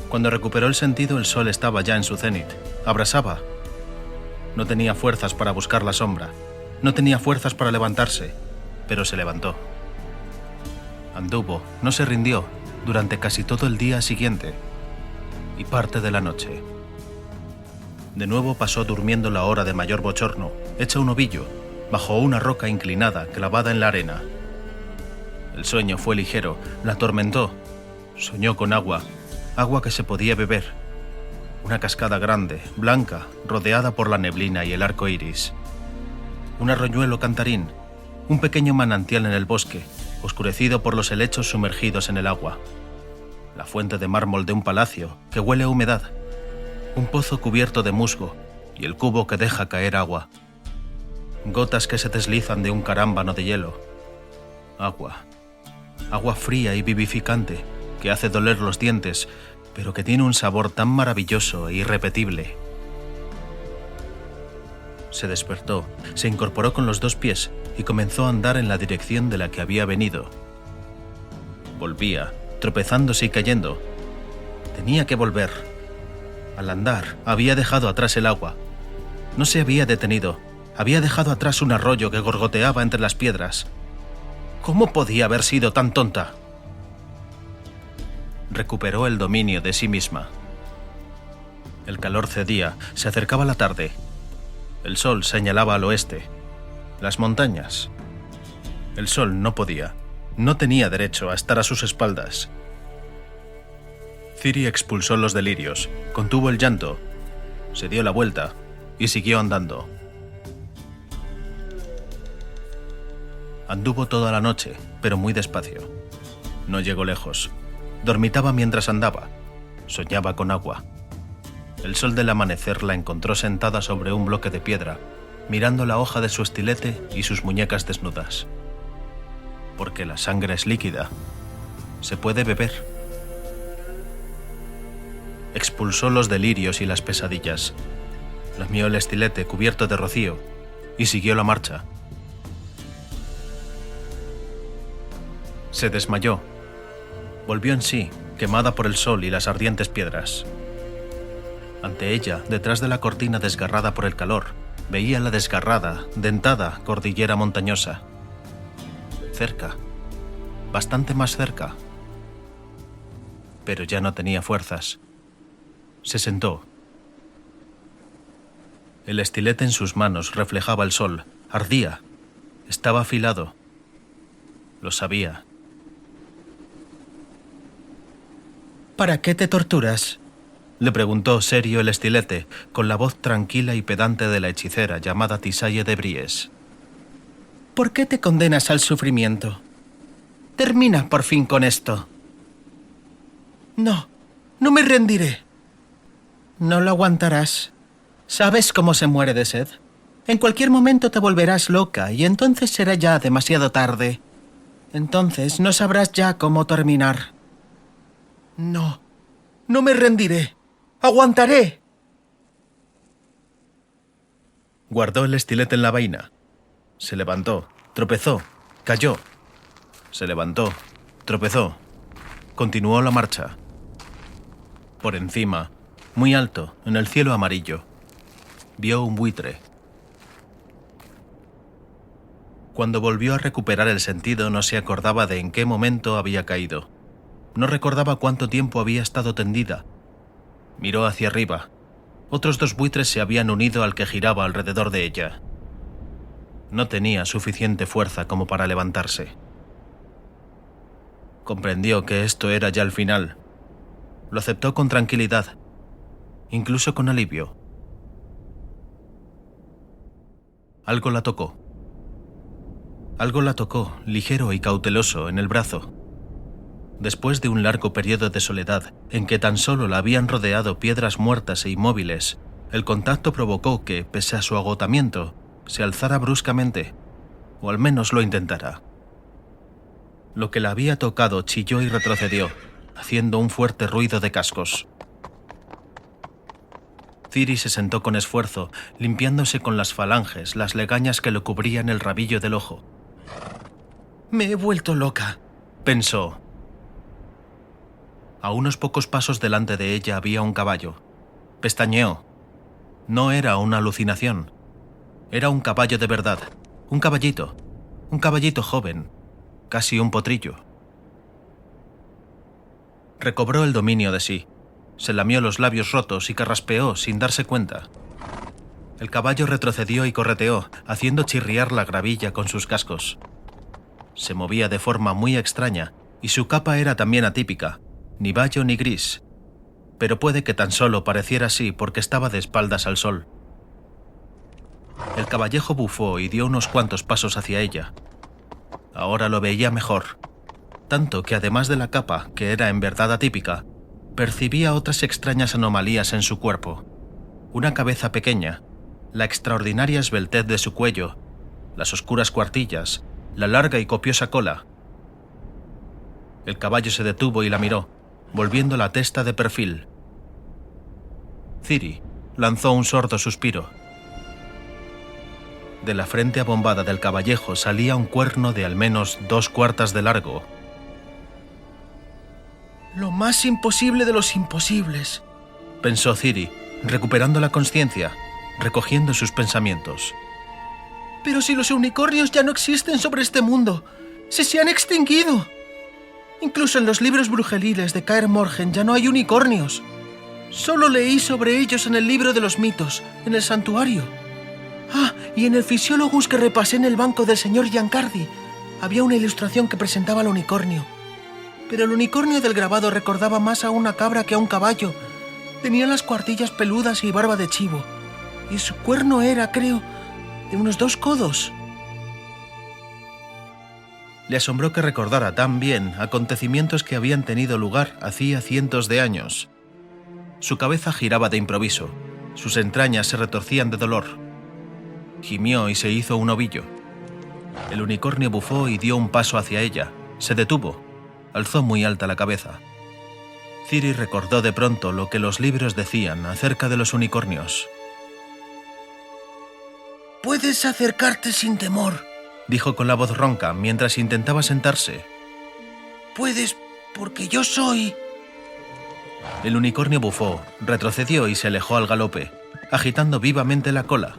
Cuando recuperó el sentido, el sol estaba ya en su cenit. Abrasaba. No tenía fuerzas para buscar la sombra. No tenía fuerzas para levantarse, pero se levantó. Anduvo, no se rindió, durante casi todo el día siguiente y parte de la noche. De nuevo pasó durmiendo la hora de mayor bochorno, hecha un ovillo, bajo una roca inclinada clavada en la arena. El sueño fue ligero, la atormentó. Soñó con agua, agua que se podía beber. Una cascada grande, blanca, rodeada por la neblina y el arco iris. Un arroyuelo cantarín, un pequeño manantial en el bosque, oscurecido por los helechos sumergidos en el agua. La fuente de mármol de un palacio, que huele a humedad. Un pozo cubierto de musgo y el cubo que deja caer agua. Gotas que se deslizan de un carámbano de hielo. Agua. Agua fría y vivificante, que hace doler los dientes, pero que tiene un sabor tan maravilloso e irrepetible. Se despertó, se incorporó con los 2 pies y comenzó a andar en la dirección de la que había venido. Volvía, tropezándose y cayendo. Tenía que volver. Al andar, había dejado atrás el agua. No se había detenido. Había dejado atrás un arroyo que gorgoteaba entre las piedras. ¿Cómo podía haber sido tan tonta? Recuperó el dominio de sí misma. El calor cedía, se acercaba la tarde. El sol señalaba al oeste. Las montañas. El sol no podía, no tenía derecho a estar a sus espaldas. Ciri expulsó los delirios, contuvo el llanto, se dio la vuelta y siguió andando. Anduvo toda la noche, pero muy despacio. No llegó lejos. Dormitaba mientras andaba. Soñaba con agua. El sol del amanecer la encontró sentada sobre un bloque de piedra, mirando la hoja de su estilete y sus muñecas desnudas. Porque la sangre es líquida. Se puede beber. Expulsó los delirios y las pesadillas. Lamió el estilete cubierto de rocío y siguió la marcha. Se desmayó. Volvió en sí, quemada por el sol y las ardientes piedras. Ante ella, detrás de la cortina desgarrada por el calor, veía la desgarrada, dentada cordillera montañosa. Cerca, bastante más cerca. Pero ya no tenía fuerzas. Se sentó. El estilete en sus manos reflejaba el sol, ardía, estaba afilado. Lo sabía. ¿Para qué te torturas? Le preguntó serio el estilete, con la voz tranquila y pedante de la hechicera llamada Tisaye de Bries. ¿Por qué te condenas al sufrimiento? Termina por fin con esto. No, no me rendiré. No lo aguantarás. ¿Sabes cómo se muere de sed? En cualquier momento te volverás loca y entonces será ya demasiado tarde. Entonces no sabrás ya cómo terminar. No, no me rendiré. ¡Aguantaré! Guardó el estilete en la vaina. Se levantó, tropezó, cayó. Se levantó, tropezó. Continuó la marcha. Por encima, muy alto, en el cielo amarillo, vio un buitre. Cuando volvió a recuperar el sentido, no se acordaba de en qué momento había caído. No recordaba cuánto tiempo había estado tendida. Miró hacia arriba. Otros 2 buitres se habían unido al que giraba alrededor de ella. No tenía suficiente fuerza como para levantarse. Comprendió que esto era ya el final. Lo aceptó con tranquilidad, incluso con alivio. Algo la tocó. Algo la tocó, ligero y cauteloso, en el brazo. Después de un largo periodo de soledad, en que tan solo la habían rodeado piedras muertas e inmóviles, el contacto provocó que, pese a su agotamiento, se alzara bruscamente, o al menos lo intentara. Lo que la había tocado chilló y retrocedió, haciendo un fuerte ruido de cascos. Ciri se sentó con esfuerzo, limpiándose con las falanges las legañas que le cubrían el rabillo del ojo. Me he vuelto loca, pensó. A unos pocos pasos delante de ella había un caballo. Pestañeó. No era una alucinación. Era un caballo de verdad. Un caballito joven, casi un potrillo. Recobró el dominio de sí. Se lamió los labios rotos y carraspeó sin darse cuenta. El caballo retrocedió y correteó, haciendo chirriar la gravilla con sus cascos. Se movía de forma muy extraña y su capa era también atípica, ni bayo ni gris, pero puede que tan solo pareciera así porque estaba de espaldas al sol. El caballejo bufó y dio unos cuantos pasos hacia ella. Ahora lo veía mejor, tanto que además de la capa, que era en verdad atípica, percibía otras extrañas anomalías en su cuerpo. Una cabeza pequeña, la extraordinaria esbeltez de su cuello, las oscuras cuartillas, la larga y copiosa cola. El caballo se detuvo y la miró, volviendo la testa de perfil. Ciri lanzó un sordo suspiro. De la frente abombada del caballejo salía un cuerno de al menos 2 cuartas de largo. Lo más imposible de los imposibles, pensó Ciri, recuperando la conciencia, recogiendo sus pensamientos. Pero si los unicornios ya no existen sobre este mundo, si se han extinguido. Incluso en los libros brujeriles de Kaer Morhen ya no hay unicornios. Solo leí sobre ellos en el libro de los mitos, en el santuario. Ah, y en el Physiologus que repasé en el banco del señor Giancardi, había una ilustración que presentaba al unicornio. Pero el unicornio del grabado recordaba más a una cabra que a un caballo. Tenía las cuartillas peludas y barba de chivo. Y su cuerno era, creo, de unos 2 codos. Le asombró que recordara tan bien acontecimientos que habían tenido lugar hacía cientos de años. Su cabeza giraba de improviso, sus entrañas se retorcían de dolor. Gimió y se hizo un ovillo. El unicornio bufó y dio un paso hacia ella. Se detuvo, alzó muy alta la cabeza. Ciri recordó de pronto lo que los libros decían acerca de los unicornios. «Puedes acercarte sin temor», dijo con la voz ronca mientras intentaba sentarse. «Puedes, porque yo soy...» El unicornio bufó, retrocedió y se alejó al galope, agitando vivamente la cola.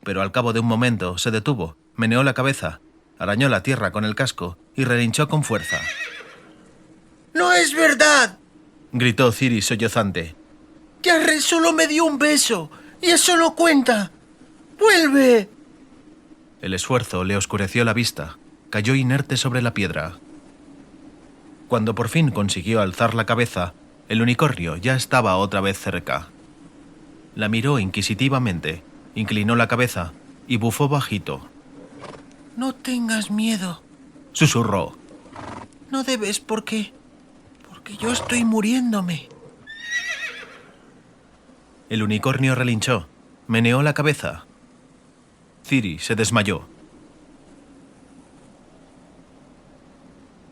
Pero al cabo de un momento se detuvo, meneó la cabeza, arañó la tierra con el casco y relinchó con fuerza. «¡No es verdad!», gritó Ciri sollozante. «Jarre solo me dio un beso, y eso no cuenta. ¡Vuelve!». El esfuerzo le oscureció la vista, cayó inerte sobre la piedra. Cuando por fin consiguió alzar la cabeza, El unicornio ya estaba otra vez cerca. La miró inquisitivamente, inclinó la cabeza y bufó bajito. «No tengas miedo», susurró. «No debes porque yo estoy muriéndome». El unicornio relinchó, meneó la cabeza. Ciri se desmayó.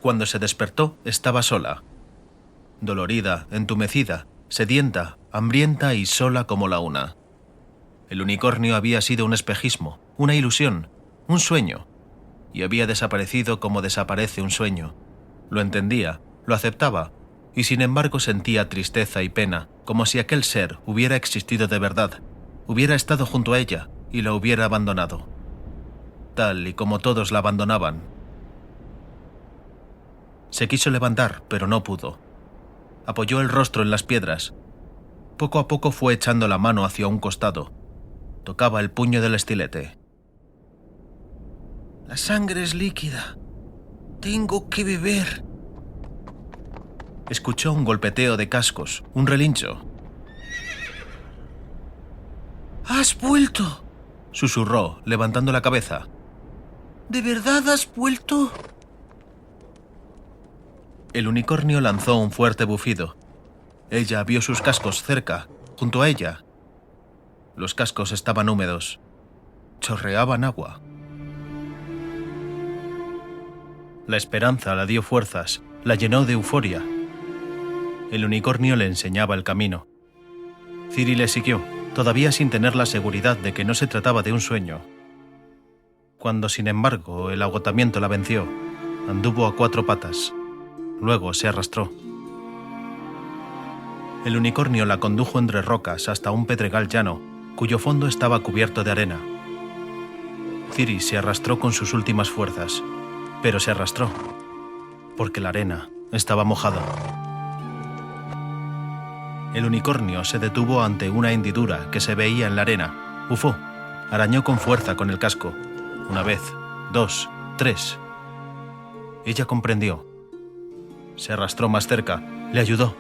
Cuando se despertó, estaba sola. Dolorida, entumecida, sedienta, hambrienta y sola como la una. El unicornio había sido un espejismo, una ilusión, un sueño, y había desaparecido como desaparece un sueño. Lo entendía, lo aceptaba, y sin embargo sentía tristeza y pena, como si aquel ser hubiera existido de verdad, hubiera estado junto a ella y la hubiera abandonado, tal y como todos la abandonaban. Se quiso levantar, pero no pudo. Apoyó el rostro en las piedras. Poco a poco fue echando la mano hacia un costado. Tocaba el puño del estilete. «La sangre es líquida. Tengo que beber». Escuchó un golpeteo de cascos, un relincho. «¡Has vuelto!», susurró, levantando la cabeza. «¿De verdad has vuelto?». El unicornio lanzó un fuerte bufido. Ella vio sus cascos cerca, junto a ella. Los cascos estaban húmedos. Chorreaban agua. La esperanza la dio fuerzas, la llenó de euforia. El unicornio le enseñaba el camino. Ciri le siguió, todavía sin tener la seguridad de que no se trataba de un sueño. Cuando, sin embargo, el agotamiento la venció, anduvo a cuatro patas. Luego se arrastró. El unicornio la condujo entre rocas hasta un pedregal llano, cuyo fondo estaba cubierto de arena. Ciri se arrastró con sus últimas fuerzas, pero se arrastró, porque la arena estaba mojada. El unicornio se detuvo ante una hendidura que se veía en la arena. Bufó, arañó con fuerza con el casco. Una vez, dos, tres. Ella comprendió. Se arrastró más cerca, le ayudó.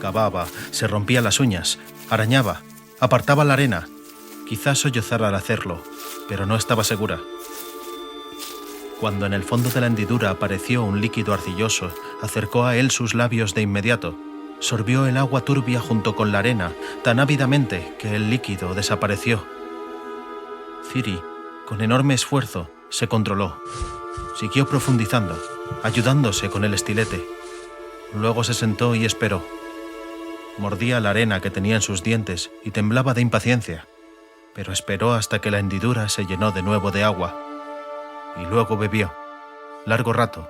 Cavaba, se rompía las uñas, arañaba, apartaba la arena. Quizás sollozara al hacerlo, pero no estaba segura. Cuando en el fondo de la hendidura apareció un líquido arcilloso, acercó a él sus labios de inmediato. Sorbió el agua turbia junto con la arena, tan ávidamente que el líquido desapareció. Ciri, con enorme esfuerzo, se controló. Siguió profundizando, ayudándose con el estilete. Luego se sentó y esperó. Mordía la arena que tenía en sus dientes y temblaba de impaciencia, pero esperó hasta que la hendidura se llenó de nuevo de agua. Y luego bebió, largo rato.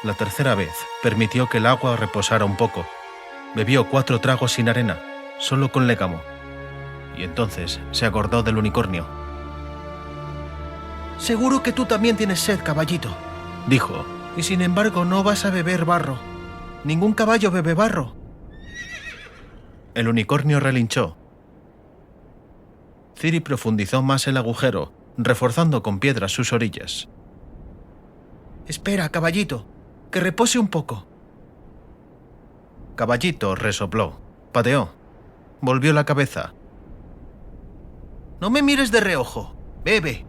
La tercera vez permitió que el agua reposara un poco. Bebió 4 tragos sin arena, solo con légamo. Y entonces se acordó del unicornio. «Seguro que tú también tienes sed, caballito», dijo. «y sin embargo no vas a beber barro. Ningún caballo bebe barro». El unicornio relinchó. Ciri profundizó más el agujero, reforzando con piedras sus orillas. «Espera, caballito, que repose un poco». Caballito resopló, pateó, volvió la cabeza. «No me mires de reojo, bebe».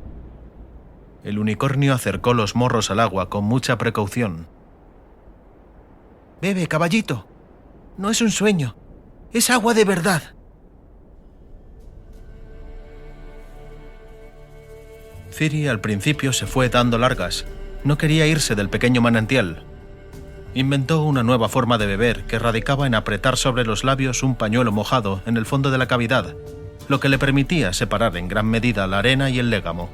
El unicornio acercó los morros al agua con mucha precaución. «Bebe, caballito. No es un sueño, es agua de verdad». Ciri al principio se fue dando largas. No quería irse del pequeño manantial. Inventó una nueva forma de beber que radicaba en apretar sobre los labios un pañuelo mojado en el fondo de la cavidad, lo que le permitía separar en gran medida la arena y el légamo.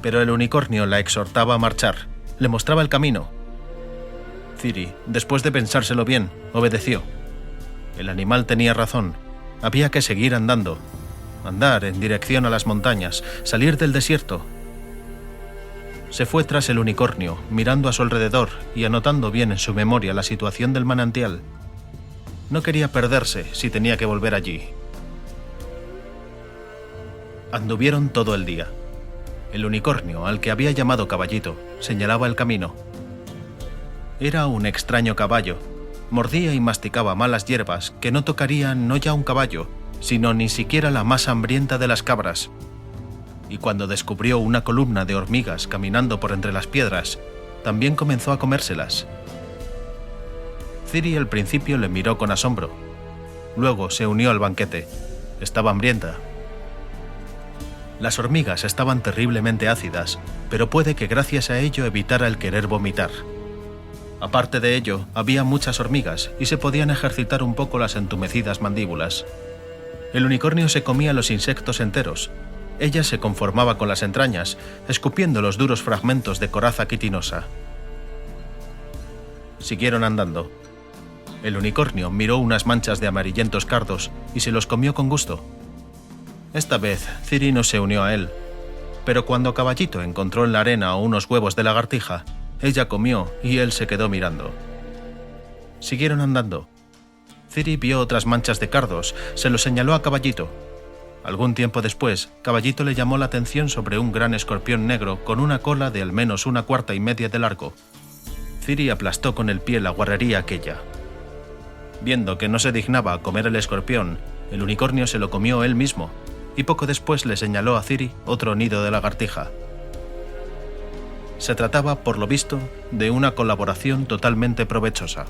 Pero el unicornio la exhortaba a marchar, le mostraba el camino. Ciri, después de pensárselo bien, obedeció. El animal tenía razón, había que seguir andando. Andar en dirección a las montañas, salir del desierto. Se fue tras el unicornio, mirando a su alrededor y anotando bien en su memoria la situación del manantial. No quería perderse si tenía que volver allí. Anduvieron todo el día. El unicornio, al que había llamado caballito, señalaba el camino. Era un extraño caballo. Mordía y masticaba malas hierbas que no tocarían no ya un caballo, sino ni siquiera la más hambrienta de las cabras. Y cuando descubrió una columna de hormigas caminando por entre las piedras, también comenzó a comérselas. Ciri al principio le miró con asombro. Luego se unió al banquete. Estaba hambrienta. Las hormigas estaban terriblemente ácidas, pero puede que gracias a ello evitara el querer vomitar. Aparte de ello, había muchas hormigas y se podían ejercitar un poco las entumecidas mandíbulas. El unicornio se comía los insectos enteros. Ella se conformaba con las entrañas, escupiendo los duros fragmentos de coraza quitinosa. Siguieron andando. El unicornio miró unas manchas de amarillentos cardos y se los comió con gusto. Esta vez, Ciri no se unió a él, pero cuando Caballito encontró en la arena unos huevos de lagartija, ella comió y él se quedó mirando. Siguieron andando. Ciri vio otras manchas de cardos, se lo señaló a Caballito. Algún tiempo después, Caballito le llamó la atención sobre un gran escorpión negro con una cola de al menos 1/4 y media de largo. Ciri aplastó con el pie la guarrería aquella. Viendo que no se dignaba a comer el escorpión, el unicornio se lo comió él mismo, y poco después le señaló a Ciri otro nido de lagartija. Se trataba, por lo visto, de una colaboración totalmente provechosa.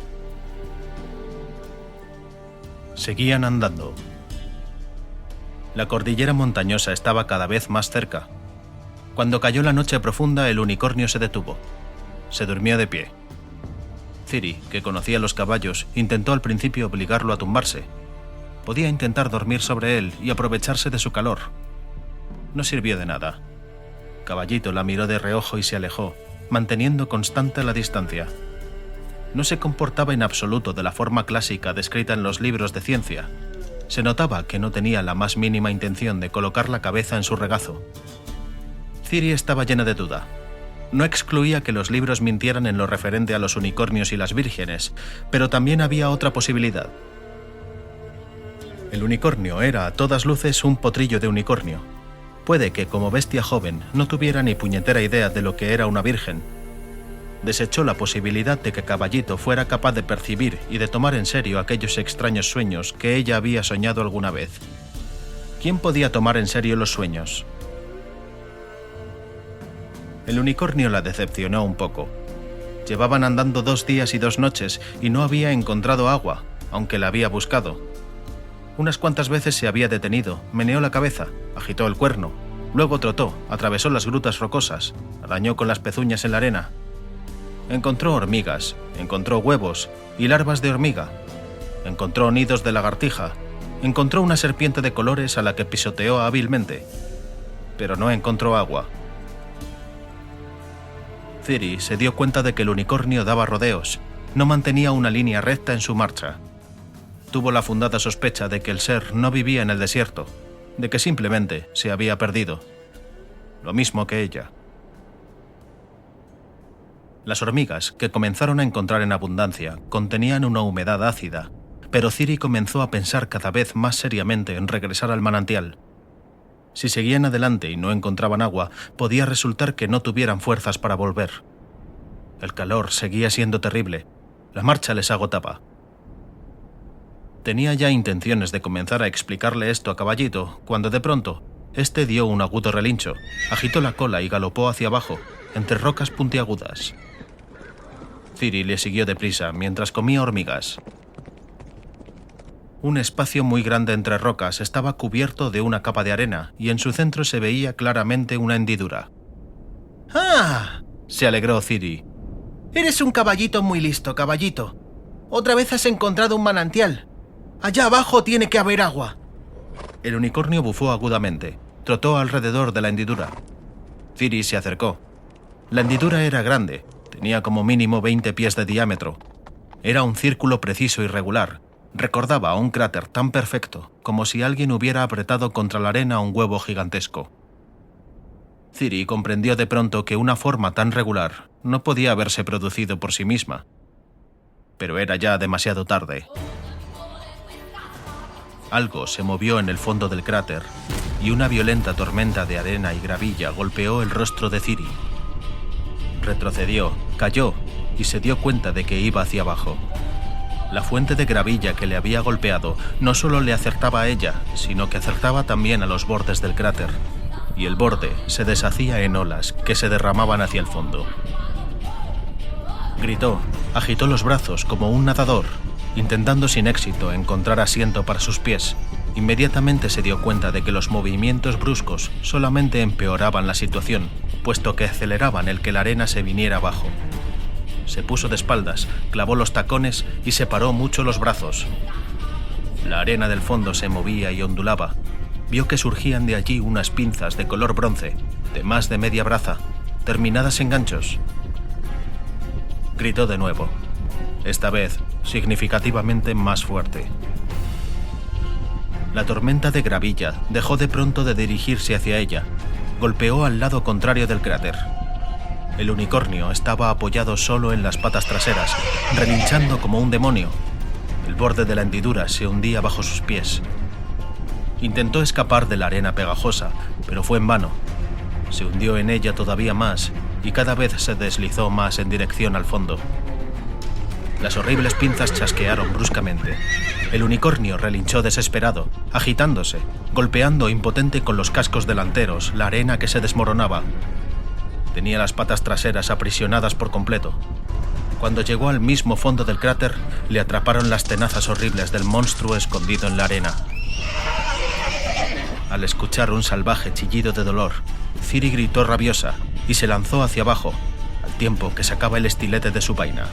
Seguían andando. La cordillera montañosa estaba cada vez más cerca. Cuando cayó la noche profunda, el unicornio se detuvo. Se durmió de pie. Ciri, que conocía los caballos, intentó al principio obligarlo a tumbarse. Podía intentar dormir sobre él y aprovecharse de su calor. No sirvió de nada. Caballito la miró de reojo y se alejó, manteniendo constante la distancia. No se comportaba en absoluto de la forma clásica descrita en los libros de ciencia. Se notaba que no tenía la más mínima intención de colocar la cabeza en su regazo. Ciri estaba llena de duda. No excluía que los libros mintieran en lo referente a los unicornios y las vírgenes, pero también había otra posibilidad. El unicornio era a todas luces un potrillo de unicornio. Puede que, como bestia joven, no tuviera ni puñetera idea de lo que era una virgen. Desechó la posibilidad de que Caballito fuera capaz de percibir y de tomar en serio aquellos extraños sueños que ella había soñado alguna vez. ¿Quién podía tomar en serio los sueños? El unicornio la decepcionó un poco. Llevaban andando 2 días y 2 noches y no había encontrado agua, aunque la había buscado. Unas cuantas veces se había detenido, meneó la cabeza, agitó el cuerno, luego trotó, atravesó las grutas rocosas, arañó con las pezuñas en la arena. Encontró hormigas, encontró huevos y larvas de hormiga, encontró nidos de lagartija, encontró una serpiente de colores a la que pisoteó hábilmente, pero no encontró agua. Ciri se dio cuenta de que el unicornio daba rodeos, no mantenía una línea recta en su marcha. Tuvo la fundada sospecha de que el ser no vivía en el desierto, de que simplemente se había perdido. Lo mismo que ella. Las hormigas, que comenzaron a encontrar en abundancia, contenían una humedad ácida, pero Ciri comenzó a pensar cada vez más seriamente en regresar al manantial. Si seguían adelante y no encontraban agua, podía resultar que no tuvieran fuerzas para volver. El calor seguía siendo terrible. La marcha les agotaba. Tenía ya intenciones de comenzar a explicarle esto a Caballito, cuando de pronto, este dio un agudo relincho, agitó la cola y galopó hacia abajo, entre rocas puntiagudas. Ciri le siguió deprisa mientras comía hormigas. Un espacio muy grande entre rocas estaba cubierto de una capa de arena y en su centro se veía claramente una hendidura. ¡Ah! Se alegró Ciri. Eres un caballito muy listo, Caballito. Otra vez has encontrado un manantial. Allá abajo tiene que haber agua. El unicornio bufó agudamente. Trotó alrededor de la hendidura. Ciri se acercó. La hendidura era grande. Tenía como mínimo 20 pies de diámetro. Era un círculo preciso y regular. Recordaba a un cráter tan perfecto como si alguien hubiera apretado contra la arena un huevo gigantesco. Ciri comprendió de pronto que una forma tan regular no podía haberse producido por sí misma. Pero era ya demasiado tarde. Algo se movió en el fondo del cráter y una violenta tormenta de arena y gravilla golpeó el rostro de Ciri. Retrocedió, cayó y se dio cuenta de que iba hacia abajo. La fuente de gravilla que le había golpeado no solo le acertaba a ella, sino que acertaba también a los bordes del cráter, y el borde se deshacía en olas que se derramaban hacia el fondo. Gritó, agitó los brazos como un nadador, intentando sin éxito encontrar asiento para sus pies. Inmediatamente se dio cuenta de que los movimientos bruscos solamente empeoraban la situación, puesto que aceleraban el que la arena se viniera abajo. Se puso de espaldas, clavó los tacones y separó mucho los brazos. La arena del fondo se movía y ondulaba. Vio que surgían de allí unas pinzas de color bronce, de más de media braza, terminadas en ganchos. Gritó de nuevo, esta vez significativamente más fuerte. La tormenta de gravilla dejó de pronto de dirigirse hacia ella. Golpeó al lado contrario del cráter. El unicornio estaba apoyado solo en las patas traseras, relinchando como un demonio. El borde de la hendidura se hundía bajo sus pies. Intentó escapar de la arena pegajosa, pero fue en vano. Se hundió en ella todavía más y cada vez se deslizó más en dirección al fondo. Las horribles pinzas chasquearon bruscamente. El unicornio relinchó desesperado, agitándose, golpeando impotente con los cascos delanteros la arena que se desmoronaba. Tenía las patas traseras aprisionadas por completo. Cuando llegó al mismo fondo del cráter, le atraparon las tenazas horribles del monstruo escondido en la arena. Al escuchar un salvaje chillido de dolor, Ciri gritó rabiosa y se lanzó hacia abajo, al tiempo que sacaba el estilete de su vaina.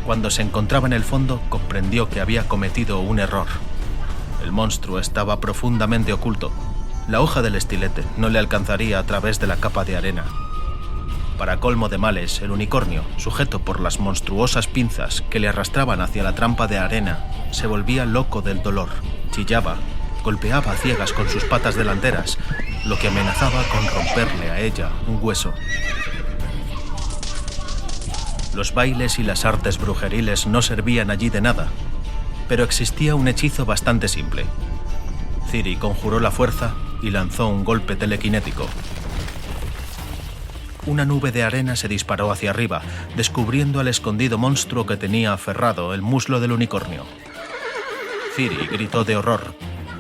Cuando se encontraba en el fondo, comprendió que había cometido un error. El monstruo estaba profundamente oculto. La hoja del estilete no le alcanzaría a través de la capa de arena. Para colmo de males, el unicornio, sujeto por las monstruosas pinzas que le arrastraban hacia la trampa de arena, se volvía loco del dolor, chillaba, golpeaba a ciegas con sus patas delanteras, lo que amenazaba con romperle a ella un hueso. Los bailes y las artes brujeriles no servían allí de nada, pero existía un hechizo bastante simple. Ciri conjuró la fuerza y lanzó un golpe telequinético. Una nube de arena se disparó hacia arriba, descubriendo al escondido monstruo que tenía aferrado el muslo del unicornio. Ciri gritó de horror.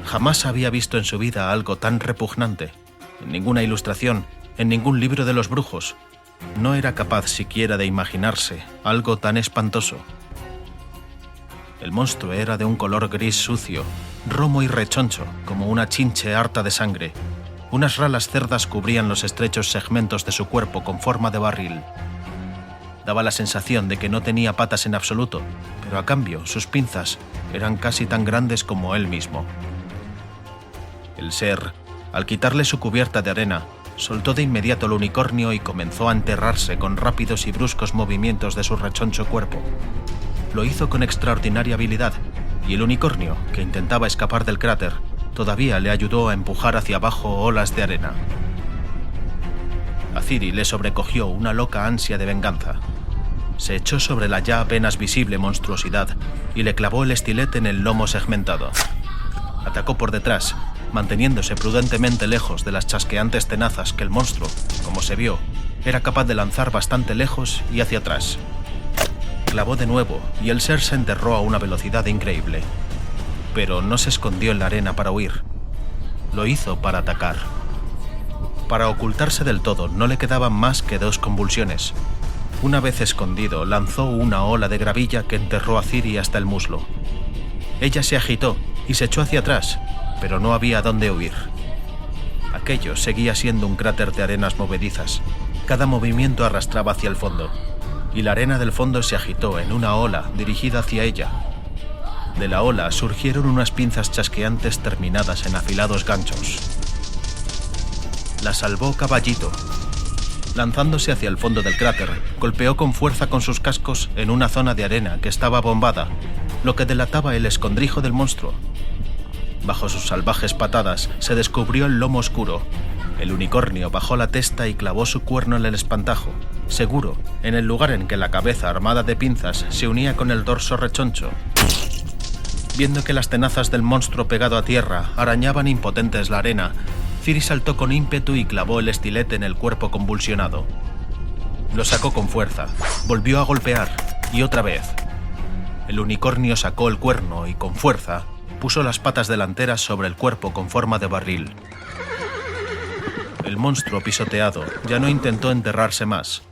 Jamás había visto en su vida algo tan repugnante. En ninguna ilustración, en ningún libro de los brujos. No era capaz siquiera de imaginarse algo tan espantoso. El monstruo era de un color gris sucio, romo y rechoncho, como una chinche harta de sangre. Unas ralas cerdas cubrían los estrechos segmentos de su cuerpo con forma de barril. Daba la sensación de que no tenía patas en absoluto, pero a cambio sus pinzas eran casi tan grandes como él mismo. El ser, al quitarle su cubierta de arena, soltó de inmediato el unicornio y comenzó a enterrarse con rápidos y bruscos movimientos de su rechoncho cuerpo. Lo hizo con extraordinaria habilidad, y el unicornio, que intentaba escapar del cráter, todavía le ayudó a empujar hacia abajo olas de arena. A Ciri le sobrecogió una loca ansia de venganza. Se echó sobre la ya apenas visible monstruosidad y le clavó el estilete en el lomo segmentado. Atacó por detrás, manteniéndose prudentemente lejos de las chasqueantes tenazas que el monstruo, como se vio, era capaz de lanzar bastante lejos y hacia atrás. Clavó de nuevo y el ser se enterró a una velocidad increíble. Pero no se escondió en la arena para huir. Lo hizo para atacar. Para ocultarse del todo no le quedaban más que dos convulsiones. Una vez escondido, lanzó una ola de gravilla que enterró a Ciri hasta el muslo. Ella se agitó y se echó hacia atrás, pero no había dónde huir. Aquello seguía siendo un cráter de arenas movedizas. Cada movimiento arrastraba hacia el fondo, y la arena del fondo se agitó en una ola dirigida hacia ella. De la ola surgieron unas pinzas chasqueantes terminadas en afilados ganchos. La salvó Caballito. Lanzándose hacia el fondo del cráter, golpeó con fuerza con sus cascos en una zona de arena que estaba bombada, lo que delataba el escondrijo del monstruo. Bajo sus salvajes patadas se descubrió el lomo oscuro. El unicornio bajó la testa y clavó su cuerno en el espantajo, seguro, en el lugar en que la cabeza armada de pinzas se unía con el dorso rechoncho. Viendo que las tenazas del monstruo pegado a tierra arañaban impotentes la arena, Ciri saltó con ímpetu y clavó el estilete en el cuerpo convulsionado. Lo sacó con fuerza, volvió a golpear, y otra vez. El unicornio sacó el cuerno y, con fuerza, puso las patas delanteras sobre el cuerpo con forma de barril. El monstruo, pisoteado, ya no intentó enterrarse más.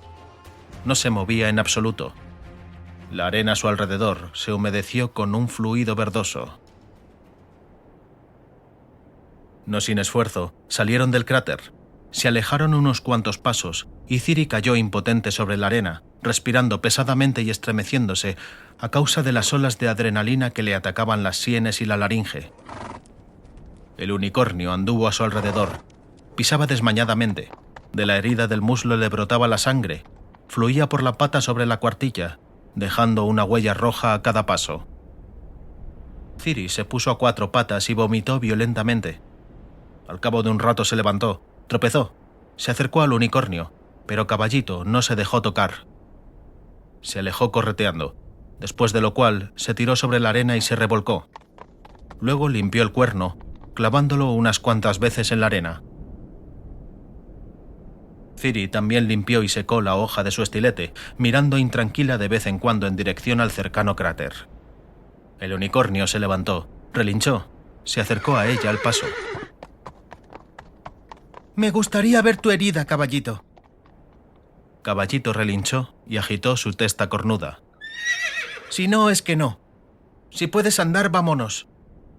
No se movía en absoluto. La arena a su alrededor se humedeció con un fluido verdoso. No sin esfuerzo, salieron del cráter. Se alejaron unos cuantos pasos y Ciri cayó impotente sobre la arena, respirando pesadamente y estremeciéndose a causa de las olas de adrenalina que le atacaban las sienes y la laringe. El unicornio anduvo a su alrededor. Pisaba desmañadamente. De la herida del muslo le brotaba la sangre. Fluía por la pata sobre la cuartilla, dejando una huella roja a cada paso. Ciri se puso a cuatro patas y vomitó violentamente. Al cabo de un rato se levantó, tropezó, se acercó al unicornio, pero Caballito no se dejó tocar. Se alejó correteando, después de lo cual se tiró sobre la arena y se revolcó. Luego limpió el cuerno, clavándolo unas cuantas veces en la arena. Ciri también limpió y secó la hoja de su estilete, mirando intranquila de vez en cuando en dirección al cercano cráter. El unicornio se levantó, relinchó, se acercó a ella al paso. Me gustaría ver tu herida, Caballito. Caballito relinchó y agitó su testa cornuda. Si no, es que no. Si puedes andar, vámonos.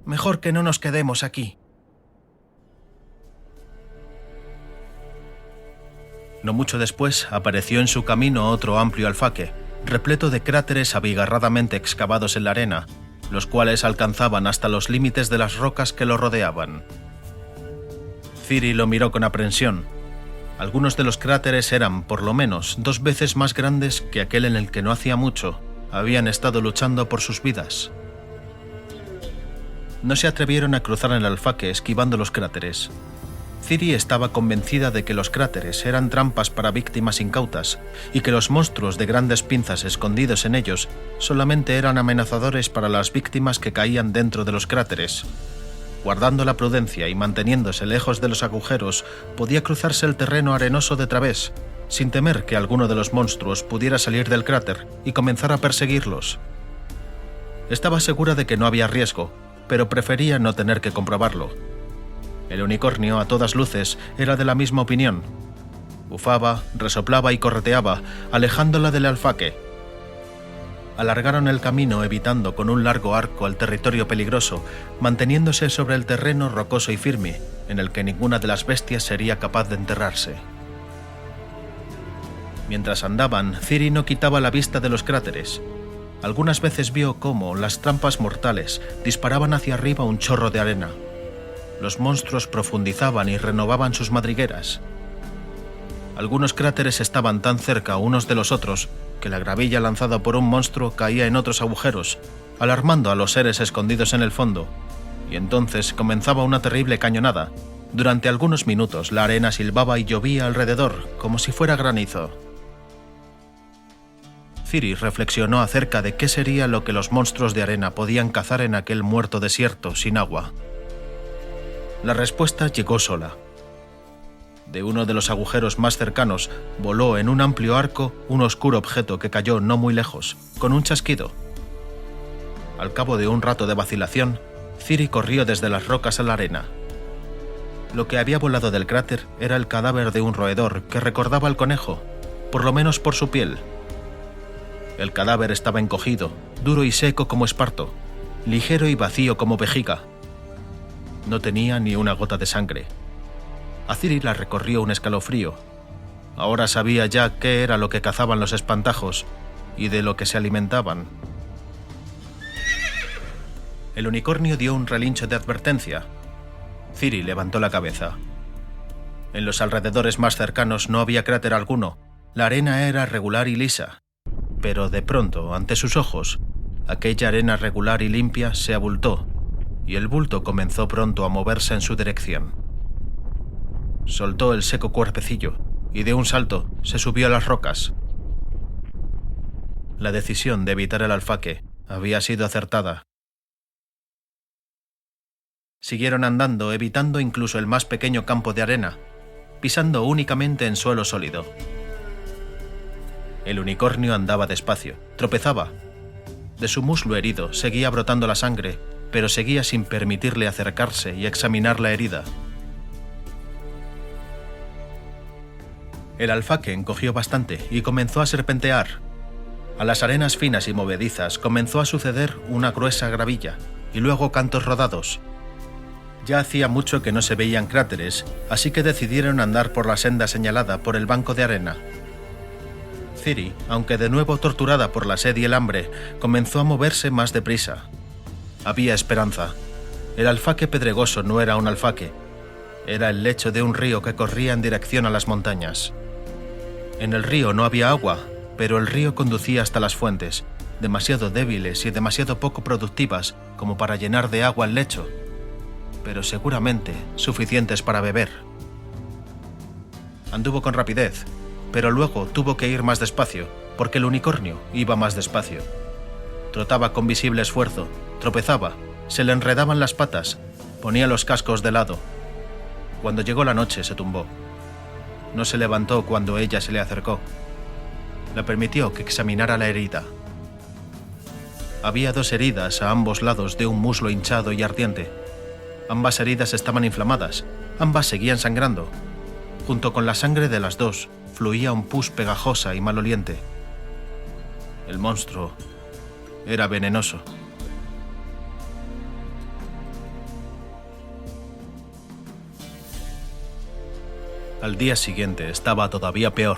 Mejor que no nos quedemos aquí. No mucho después apareció en su camino otro amplio alfaque, repleto de cráteres abigarradamente excavados en la arena, los cuales alcanzaban hasta los límites de las rocas que lo rodeaban. Ciri lo miró con aprensión. Algunos de los cráteres eran, por lo menos, 2 veces más grandes que aquel en el que no hacía mucho habían estado luchando por sus vidas. No se atrevieron a cruzar el alfaque esquivando los cráteres. Ciri estaba convencida de que los cráteres eran trampas para víctimas incautas y que los monstruos de grandes pinzas escondidos en ellos solamente eran amenazadores para las víctimas que caían dentro de los cráteres. Guardando la prudencia y manteniéndose lejos de los agujeros, podía cruzarse el terreno arenoso de través, sin temer que alguno de los monstruos pudiera salir del cráter y comenzar a perseguirlos. Estaba segura de que no había riesgo, pero prefería no tener que comprobarlo. El unicornio, a todas luces, era de la misma opinión. Bufaba, resoplaba y correteaba, alejándola del alfaque. Alargaron el camino evitando con un largo arco el territorio peligroso, manteniéndose sobre el terreno rocoso y firme, en el que ninguna de las bestias sería capaz de enterrarse. Mientras andaban, Ciri no quitaba la vista de los cráteres. Algunas veces vio cómo las trampas mortales disparaban hacia arriba un chorro de arena. Los monstruos profundizaban y renovaban sus madrigueras. Algunos cráteres estaban tan cerca unos de los otros que la gravilla lanzada por un monstruo caía en otros agujeros, alarmando a los seres escondidos en el fondo, y entonces comenzaba una terrible cañonada. Durante algunos minutos la arena silbaba y llovía alrededor, como si fuera granizo. Ciri reflexionó acerca de qué sería lo que los monstruos de arena podían cazar en aquel muerto desierto sin agua. La respuesta llegó sola. De uno de los agujeros más cercanos voló en un amplio arco un oscuro objeto que cayó no muy lejos, con un chasquido. Al cabo de un rato de vacilación, Ciri corrió desde las rocas a la arena. Lo que había volado del cráter era el cadáver de un roedor que recordaba al conejo, por lo menos por su piel. El cadáver estaba encogido, duro y seco como esparto, ligero y vacío como vejiga. No tenía ni una gota de sangre. A Ciri la recorrió un escalofrío. Ahora sabía ya qué era lo que cazaban los espantajos y de lo que se alimentaban. El unicornio dio un relincho de advertencia. Ciri levantó la cabeza. En los alrededores más cercanos no había cráter alguno. La arena era regular y lisa. Pero de pronto, ante sus ojos, aquella arena regular y limpia se abultó, y el bulto comenzó pronto a moverse en su dirección. Soltó el seco cuerpecillo y de un salto se subió a las rocas. La decisión de evitar el alfaque había sido acertada. Siguieron andando, evitando incluso el más pequeño campo de arena, pisando únicamente en suelo sólido. El unicornio andaba despacio, tropezaba. De su muslo herido seguía brotando la sangre, pero seguía sin permitirle acercarse y examinar la herida. El alfaque encogió bastante y comenzó a serpentear. A las arenas finas y movedizas comenzó a suceder una gruesa gravilla y luego cantos rodados. Ya hacía mucho que no se veían cráteres, así que decidieron andar por la senda señalada por el banco de arena. Ciri, aunque de nuevo torturada por la sed y el hambre, comenzó a moverse más deprisa. Había esperanza. El alfaque pedregoso no era un alfaque. Era el lecho de un río que corría en dirección a las montañas. En el río no había agua, pero el río conducía hasta las fuentes, demasiado débiles y demasiado poco productivas como para llenar de agua el lecho, pero seguramente suficientes para beber. Anduvo con rapidez, pero luego tuvo que ir más despacio, porque el unicornio iba más despacio. Trotaba con visible esfuerzo, tropezaba, se le enredaban las patas, ponía los cascos de lado. Cuando llegó la noche se tumbó. No se levantó cuando ella se le acercó. Le permitió que examinara la herida. Había 2 heridas a ambos lados de un muslo hinchado y ardiente. Ambas heridas estaban inflamadas, ambas seguían sangrando. Junto con la sangre de las 2 fluía un pus pegajosa y maloliente. El monstruo era venenoso. Al día siguiente estaba todavía peor.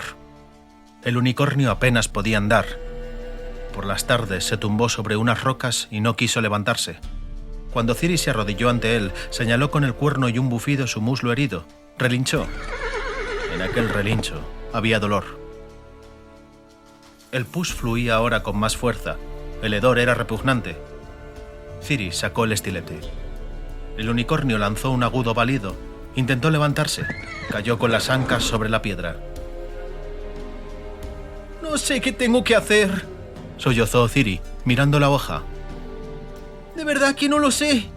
El unicornio apenas podía andar. Por las tardes se tumbó sobre unas rocas y no quiso levantarse. Cuando Ciri se arrodilló ante él, señaló con el cuerno y un bufido su muslo herido. Relinchó. En aquel relincho había dolor. El pus fluía ahora con más fuerza. El hedor era repugnante. Ciri sacó el estilete. El unicornio lanzó un agudo balido. Intentó levantarse. Cayó con las ancas sobre la piedra. No sé qué tengo que hacer, sollozó Ciri, mirando la hoja. De verdad que no lo sé.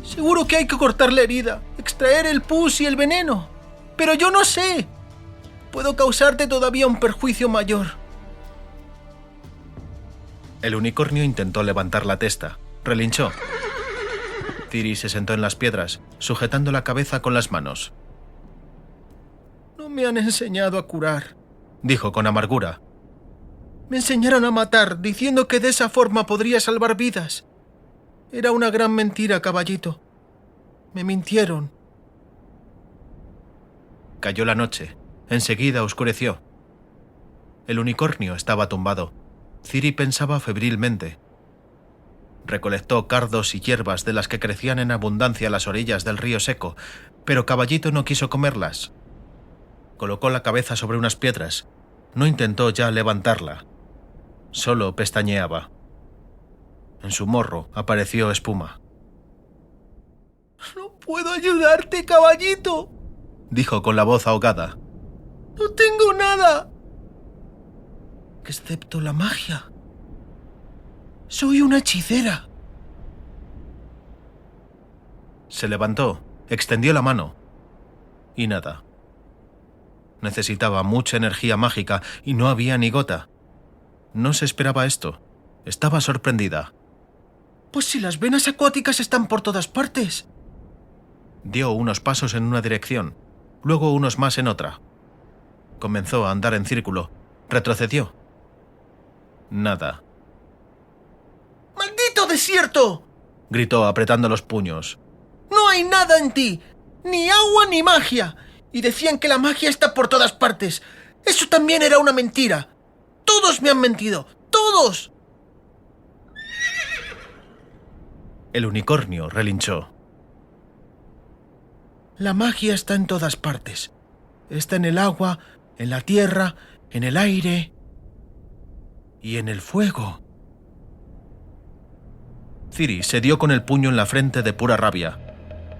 Seguro que hay que cortar la herida, extraer el pus y el veneno. Pero yo no sé. Puedo causarte todavía un perjuicio mayor. El unicornio intentó levantar la testa. Relinchó. Ciri se sentó en las piedras, sujetando la cabeza con las manos. No me han enseñado a curar, dijo con amargura. Me enseñaron a matar, diciendo que de esa forma podría salvar vidas. Era una gran mentira, caballito. Me mintieron. Cayó la noche. Enseguida oscureció. El unicornio estaba tumbado. Ciri pensaba febrilmente. Recolectó cardos y hierbas de las que crecían en abundancia a las orillas del río seco, pero Caballito no quiso comerlas. Colocó la cabeza sobre unas piedras. No intentó ya levantarla. Solo pestañeaba. En su morro apareció espuma. «No puedo ayudarte, caballito», dijo con la voz ahogada. «No tengo nada, excepto la magia. Soy una hechicera». Se levantó, extendió la mano. Y nada. Necesitaba mucha energía mágica y no había ni gota. No se esperaba esto. Estaba sorprendida. «Pues si las venas acuáticas están por todas partes». Dio unos pasos en una dirección, luego unos más en otra. Comenzó a andar en círculo. Retrocedió. Nada. ¡Maldito desierto!, gritó apretando los puños. «No hay nada en ti, ni agua ni magia. Y decían que la magia está por todas partes. Eso también era una mentira. Todos me han mentido, todos». El unicornio relinchó. «La magia está en todas partes. Está en el agua, en la tierra, en el aire y en el fuego». Ciri se dio con el puño en la frente de pura rabia.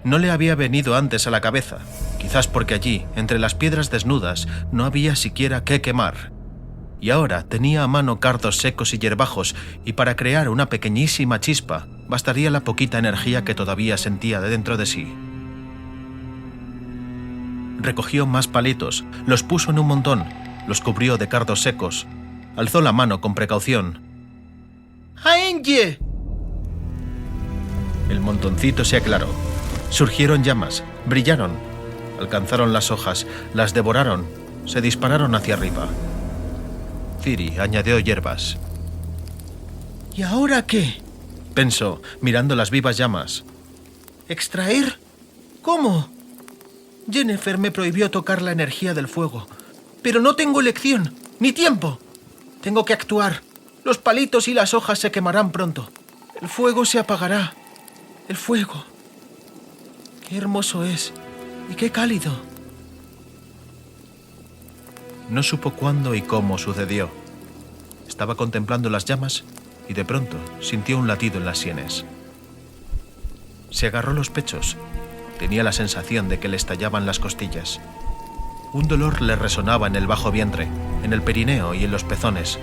No le había venido antes a la cabeza, quizás porque allí, entre las piedras desnudas, no había siquiera qué quemar. Y ahora tenía a mano cardos secos y hierbajos, y para crear una pequeñísima chispa bastaría la poquita energía que todavía sentía de dentro de sí. Recogió más palitos, los puso en un montón, los cubrió de cardos secos. Alzó la mano con precaución. ¡Aengie! El montoncito se aclaró. Surgieron llamas, brillaron, alcanzaron las hojas, las devoraron, se dispararon hacia arriba. Ciri añadió hierbas. ¿Y ahora qué? Pensó, mirando las vivas llamas. ¿Extraer? ¿Cómo? Yennefer me prohibió tocar la energía del fuego, pero no tengo elección, ni tiempo. Tengo que actuar. Los palitos y las hojas se quemarán pronto. El fuego se apagará. El fuego. Qué hermoso es y qué cálido. No supo cuándo y cómo sucedió. Estaba contemplando las llamas y de pronto sintió un latido en las sienes. Se agarró los pechos. Tenía la sensación de que le estallaban las costillas. Un dolor le resonaba en el bajo vientre, en el perineo y en los pezones.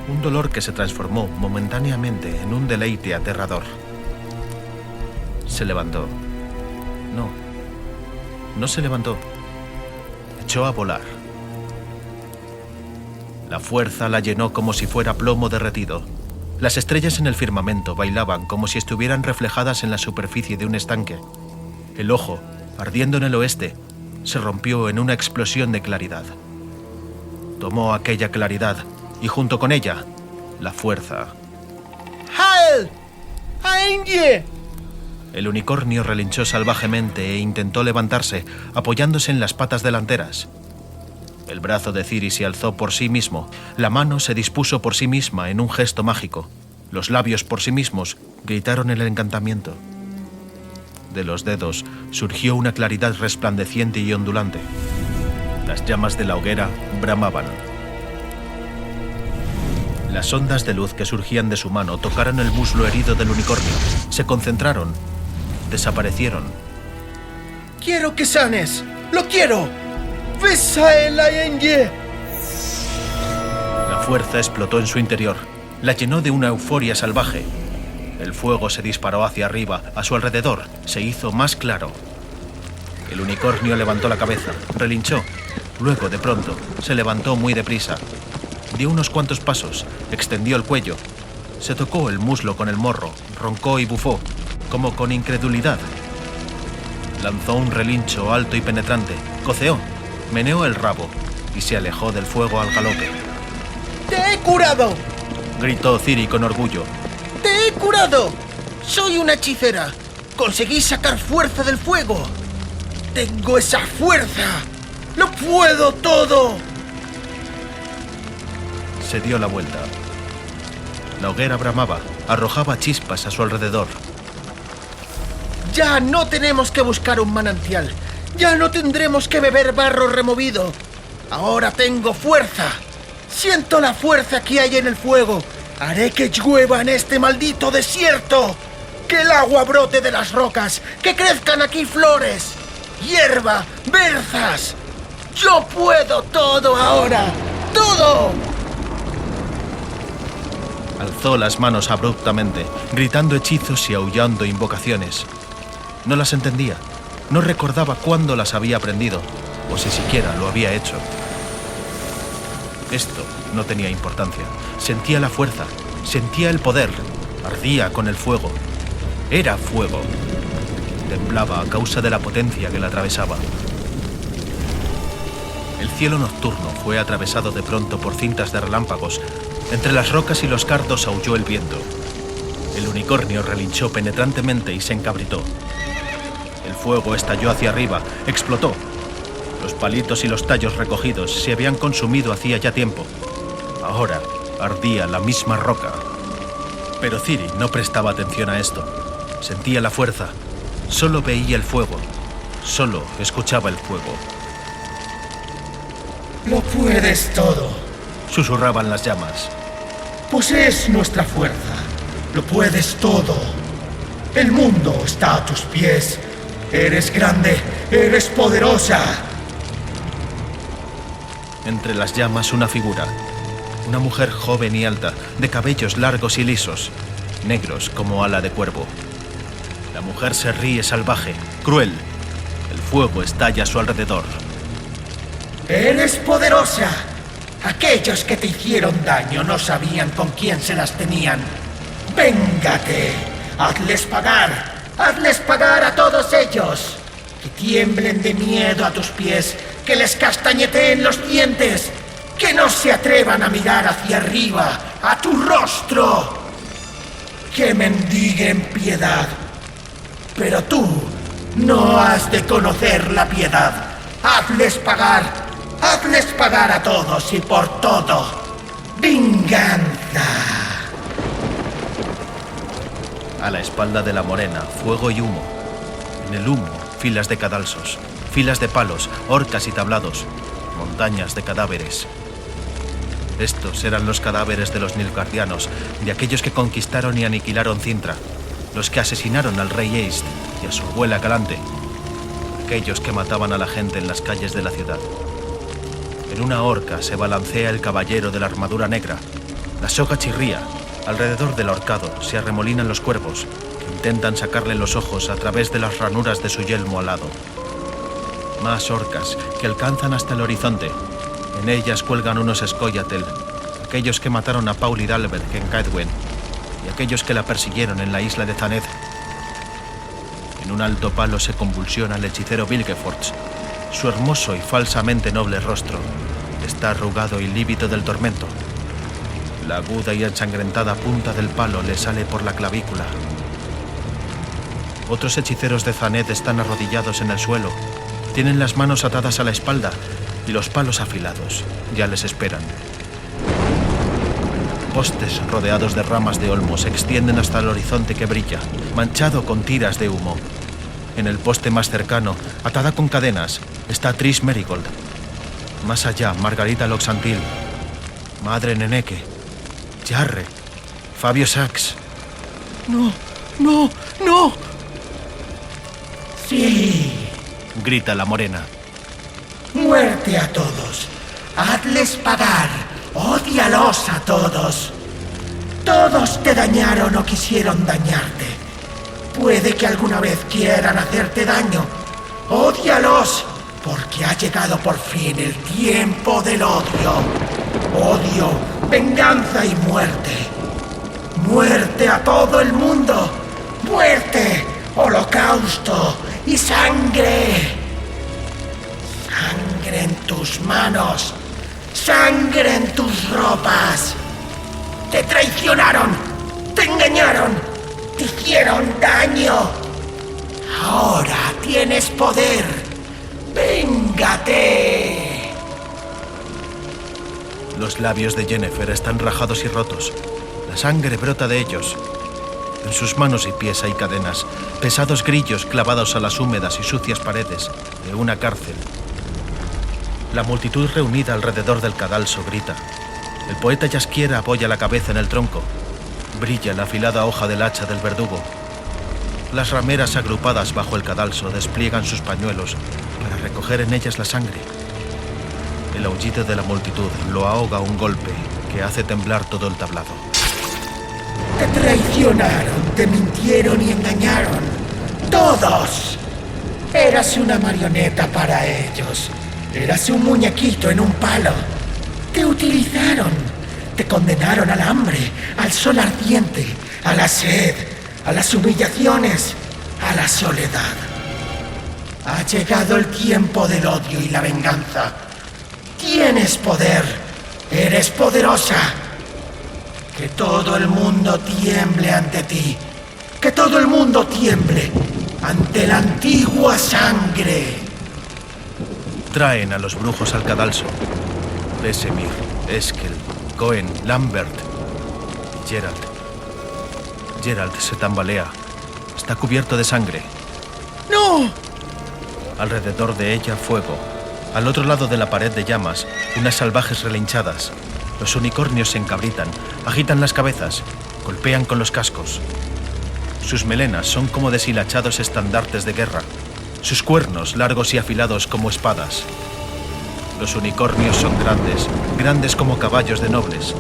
Un dolor que se transformó momentáneamente en un deleite aterrador. Se levantó. No se levantó. Echó a volar. La fuerza la llenó como si fuera plomo derretido. Las estrellas en el firmamento bailaban como si estuvieran reflejadas en la superficie de un estanque. El ojo, ardiendo en el oeste, se rompió en una explosión de claridad. Tomó aquella claridad y junto con ella, la fuerza. ¡Hael! ¡Aengie! El unicornio relinchó salvajemente e intentó levantarse, apoyándose en las patas delanteras. El brazo de Ciri se alzó por sí mismo, la mano se dispuso por sí misma en un gesto mágico. Los labios por sí mismos gritaron el encantamiento. De los dedos surgió una claridad resplandeciente y ondulante. Las llamas de la hoguera bramaban. Las ondas de luz que surgían de su mano tocaron el muslo herido del unicornio, se concentraron, desaparecieron. ¡Quiero que sanes! ¡Lo quiero! ¡Besael Aengie! La fuerza explotó en su interior, la llenó de una euforia salvaje. El fuego se disparó hacia arriba, a su alrededor, se hizo más claro. El unicornio levantó la cabeza, relinchó. Luego, de pronto, se levantó muy deprisa. Dio unos cuantos pasos, extendió el cuello. Se tocó el muslo con el morro, roncó y bufó, como con incredulidad. Lanzó un relincho alto y penetrante, coceó, meneó el rabo y se alejó del fuego al galope. ¡Te he curado! Gritó Ciri con orgullo. ¡Te he curado! ¡Soy una hechicera! ¡Conseguí sacar fuerza del fuego! ¡Tengo esa fuerza! ¡Lo puedo todo! Se dio la vuelta. La hoguera bramaba, arrojaba chispas a su alrededor. Ya no tenemos que buscar un manantial. Ya no tendremos que beber barro removido. Ahora tengo fuerza. Siento la fuerza que hay en el fuego. Haré que llueva en este maldito desierto. Que el agua brote de las rocas. Que crezcan aquí flores, hierba, berzas. Yo puedo todo ahora. ¡Todo! Alzó las manos abruptamente, gritando hechizos y aullando invocaciones. No las entendía. No recordaba cuándo las había aprendido, o si siquiera lo había hecho. Esto no tenía importancia. Sentía la fuerza, sentía el poder, ardía con el fuego. Era fuego. Temblaba a causa de la potencia que la atravesaba. El cielo nocturno fue atravesado de pronto por cintas de relámpagos. Entre las rocas y los cardos aulló el viento. El unicornio relinchó penetrantemente y se encabritó. El fuego estalló hacia arriba, explotó. Los palitos y los tallos recogidos se habían consumido hacía ya tiempo. Ahora ardía la misma roca. Pero Ciri no prestaba atención a esto. Sentía la fuerza. Solo veía el fuego. Solo escuchaba el fuego. Lo puedes todo. Susurraban las llamas. Posees nuestra fuerza. Lo puedes todo. El mundo está a tus pies. Eres grande. Eres poderosa. Entre las llamas una figura. Una mujer joven y alta, de cabellos largos y lisos, negros como ala de cuervo. La mujer se ríe salvaje, cruel. El fuego estalla a su alrededor. Eres poderosa. Aquellos que te hicieron daño no sabían con quién se las tenían. ¡Véngate! ¡Hazles pagar! ¡Hazles pagar a todos ellos! Que tiemblen de miedo a tus pies, que les castañeteen los dientes, que no se atrevan a mirar hacia arriba, a tu rostro, que mendiguen piedad. Pero tú no has de conocer la piedad. Hazles pagar a todos y por todo. ¡Venganza! A la espalda de la morena, fuego y humo. En el humo, filas de cadalsos, filas de palos, horcas y tablados, montañas de cadáveres. Estos eran los cadáveres de los nilfgaardianos, de aquellos que conquistaron y aniquilaron Cintra, los que asesinaron al rey Eist y a su abuela Calante, aquellos que mataban a la gente en las calles de la ciudad. En una horca se balancea el caballero de la armadura negra. La soga chirría. Alrededor del ahorcado se arremolinan los cuervos, que intentan sacarle los ojos a través de las ranuras de su yelmo alado. Más horcas que alcanzan hasta el horizonte. En ellas cuelgan unos Scoia'tael, aquellos que mataron a Paul Hidalberg en Kaedwen, y aquellos que la persiguieron en la isla de Thanedd. En un alto palo se convulsiona el hechicero Vilgefortz. Su hermoso y falsamente noble rostro está arrugado y lívido del tormento. La aguda y ensangrentada punta del palo le sale por la clavícula. Otros hechiceros de Thanedd están arrodillados en el suelo. Tienen las manos atadas a la espalda y los palos afilados ya les esperan. Postes rodeados de ramas de olmo se extienden hasta el horizonte que brilla, manchado con tiras de humo. En el poste más cercano, atada con cadenas, está Triss Merigold. Más allá, Margarita Loxantil, Madre Neneke, Jarre, Fabio Sax. ¡No! ¡No! ¡No! ¡Sí! Grita la morena. ¡Muerte a todos! ¡Hazles pagar! ¡Ódialos a todos! Todos te dañaron o quisieron dañarte. Puede que alguna vez quieran hacerte daño. ¡Ódialos! Porque ha llegado por fin el tiempo del odio. Odio, venganza y muerte. ¡Muerte a todo el mundo! ¡Muerte! ¡Holocausto! ¡Y sangre! ¡Sangre en tus manos! ¡Sangre en tus ropas! ¡Te traicionaron! ¡Te engañaron! ¡Te hicieron daño! ¡Ahora tienes poder! ¡Véngate! Los labios de Yennefer están rajados y rotos. La sangre brota de ellos. En sus manos y pies hay cadenas, pesados grillos clavados a las húmedas y sucias paredes de una cárcel. La multitud reunida alrededor del cadalso grita. El poeta Jaskier apoya la cabeza en el tronco. Brilla la afilada hoja del hacha del verdugo. Las rameras agrupadas bajo el cadalso despliegan sus pañuelos para recoger en ellas la sangre. El aullido de la multitud lo ahoga un golpe que hace temblar todo el tablado. Te traicionaron, te mintieron y engañaron. ¡Todos! Eras una marioneta para ellos. Eras un muñequito en un palo. Te utilizaron. Te condenaron al hambre, al sol ardiente, a la sed, a las humillaciones, a la soledad. Ha llegado el tiempo del odio y la venganza. Tienes poder. Eres poderosa. Que todo el mundo tiemble ante ti. Que todo el mundo tiemble ante la antigua sangre. Traen a los brujos al cadalso. Vesemir, Eskel, Cohen, Lambert y Geralt. Geralt se tambalea. Está cubierto de sangre. ¡No! Alrededor de ella, fuego. Al otro lado de la pared de llamas, unas salvajes relinchadas. Los unicornios se encabritan, agitan las cabezas, golpean con los cascos. Sus melenas son como deshilachados estandartes de guerra. Sus cuernos largos y afilados como espadas. Los unicornios son grandes, grandes como caballos de nobles,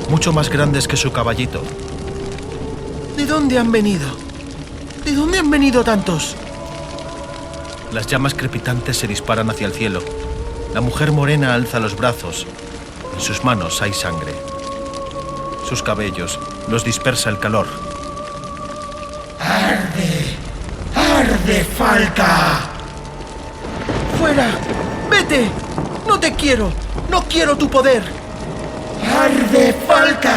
mucho más grandes que su caballito. ¿De dónde han venido? ¿De dónde han venido tantos? Las llamas crepitantes se disparan hacia el cielo. La mujer morena alza los brazos. En sus manos hay sangre. Sus cabellos los dispersa el calor. ¡Arde! ¡Arde, Falka! ¡Fuera! ¡Vete! ¡No te quiero! ¡No quiero tu poder! ¡Arde, Falka!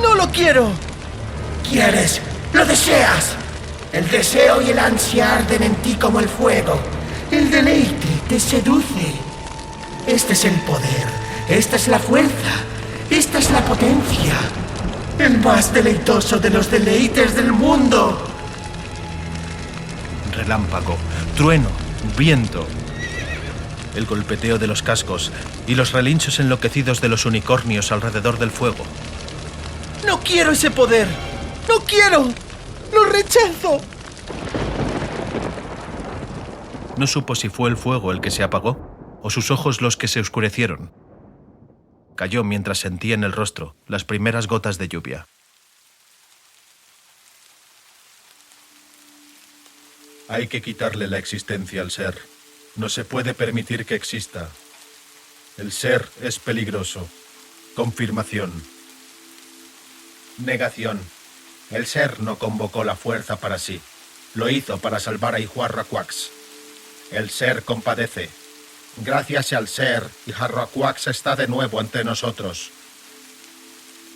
¡No lo quiero! ¿Quieres? ¡Lo deseas! El deseo y el ansia arden en ti como el fuego. El deleite te seduce. Este es el poder. Esta es la fuerza. Esta es la potencia. El más deleitoso de los deleites del mundo. Relámpago, trueno, viento. El golpeteo de los cascos y los relinchos enloquecidos de los unicornios alrededor del fuego. ¡No quiero ese poder! ¡No quiero! ¡Lo rechazo! No supo si fue el fuego el que se apagó o sus ojos los que se oscurecieron. Cayó mientras sentía en el rostro las primeras gotas de lluvia. Hay que quitarle la existencia al ser. No se puede permitir que exista. El ser es peligroso. Confirmación. Negación. El ser no convocó la fuerza para sí. Lo hizo para salvar a Ihuarraquax. El ser compadece. Gracias al ser, Ihuarraquax está de nuevo ante nosotros.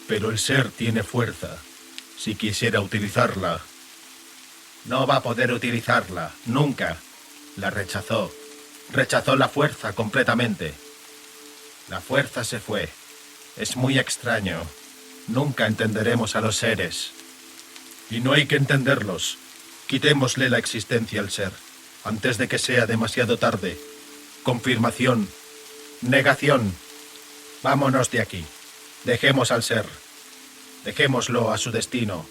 Pero el ser tiene fuerza. Si quisiera utilizarla, no va a poder utilizarla, nunca. La rechazó. Rechazó la fuerza completamente. La fuerza se fue. Es muy extraño. Nunca entenderemos a los seres. Y no hay que entenderlos. Quitémosle la existencia al ser, antes de que sea demasiado tarde. Confirmación. Negación. Vámonos de aquí. Dejemos al ser. Dejémoslo a su destino.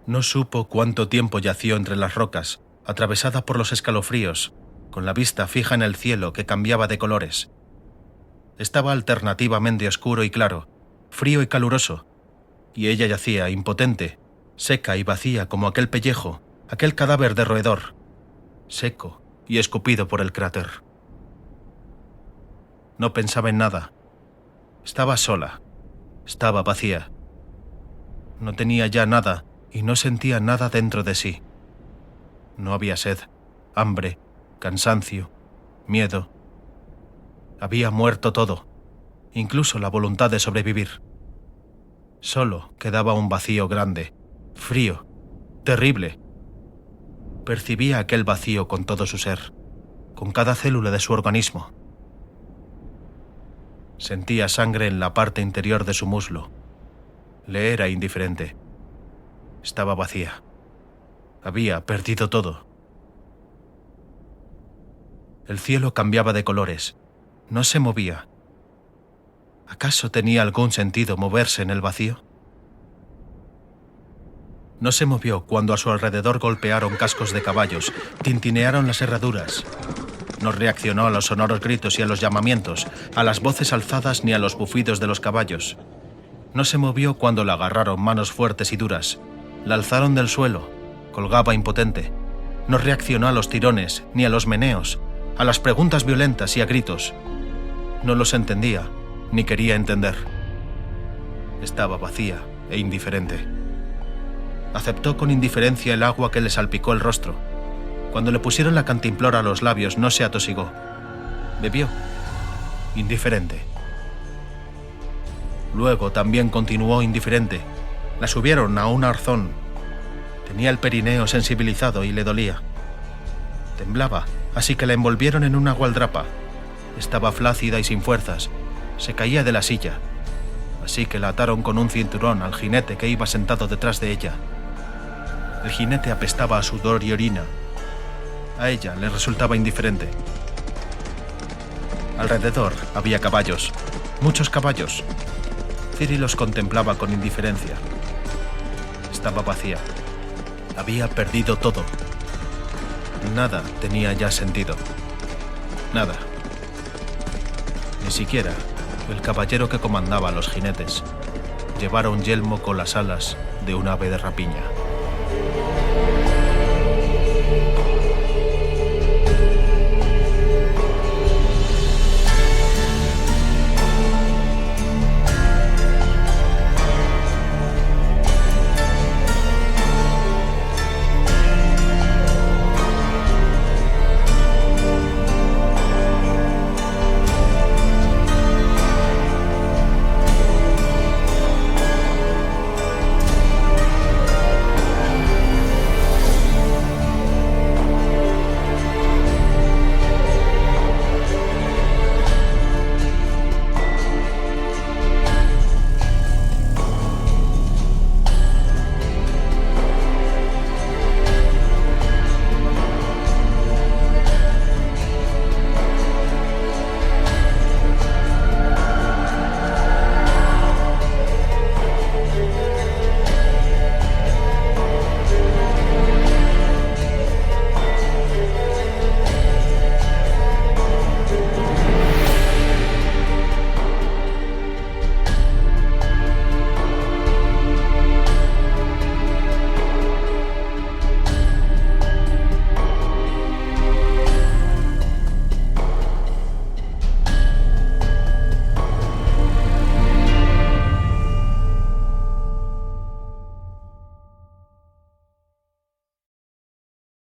No supo cuánto tiempo yació entre las rocas, atravesada por los escalofríos, con la vista fija en el cielo que cambiaba de colores. Estaba alternativamente oscuro y claro, frío y caluroso, y ella yacía impotente, seca y vacía como aquel pellejo, aquel cadáver de roedor, seco y escupido por el cráter. No pensaba en nada. Estaba sola. Estaba vacía. No tenía ya nada y no sentía nada dentro de sí. No había sed, hambre, cansancio, miedo. Había muerto todo, incluso la voluntad de sobrevivir. Solo quedaba un vacío grande, frío, terrible. Percibía aquel vacío con todo su ser, con cada célula de su organismo. Sentía sangre en la parte interior de su muslo. Le era indiferente. Estaba vacía. Había perdido todo. El cielo cambiaba de colores. No se movía. ¿Acaso tenía algún sentido moverse en el vacío? No se movió cuando a su alrededor golpearon cascos de caballos, tintinearon las herraduras. No reaccionó a los sonoros gritos y a los llamamientos, a las voces alzadas ni a los bufidos de los caballos. No se movió cuando la agarraron manos fuertes y duras. La alzaron del suelo. Colgaba impotente. No reaccionó a los tirones, ni a los meneos, a las preguntas violentas y a gritos. No los entendía, ni quería entender. Estaba vacía e indiferente. Aceptó con indiferencia el agua que le salpicó el rostro. Cuando le pusieron la cantimplora a los labios, no se atosigó. Bebió, indiferente. Luego también continuó indiferente. La subieron a un arzón. Tenía el perineo sensibilizado y le dolía. Temblaba, así que la envolvieron en una gualdrapa. Estaba flácida y sin fuerzas. Se caía de la silla. Así que la ataron con un cinturón al jinete que iba sentado detrás de ella. El jinete apestaba a sudor y orina. A ella le resultaba indiferente. Alrededor había caballos, muchos caballos. Ciri los contemplaba con indiferencia. Estaba vacía. Había perdido todo. Nada tenía ya sentido. Nada. Ni siquiera el caballero que comandaba a los jinetes llevara un yelmo con las alas de un ave de rapiña.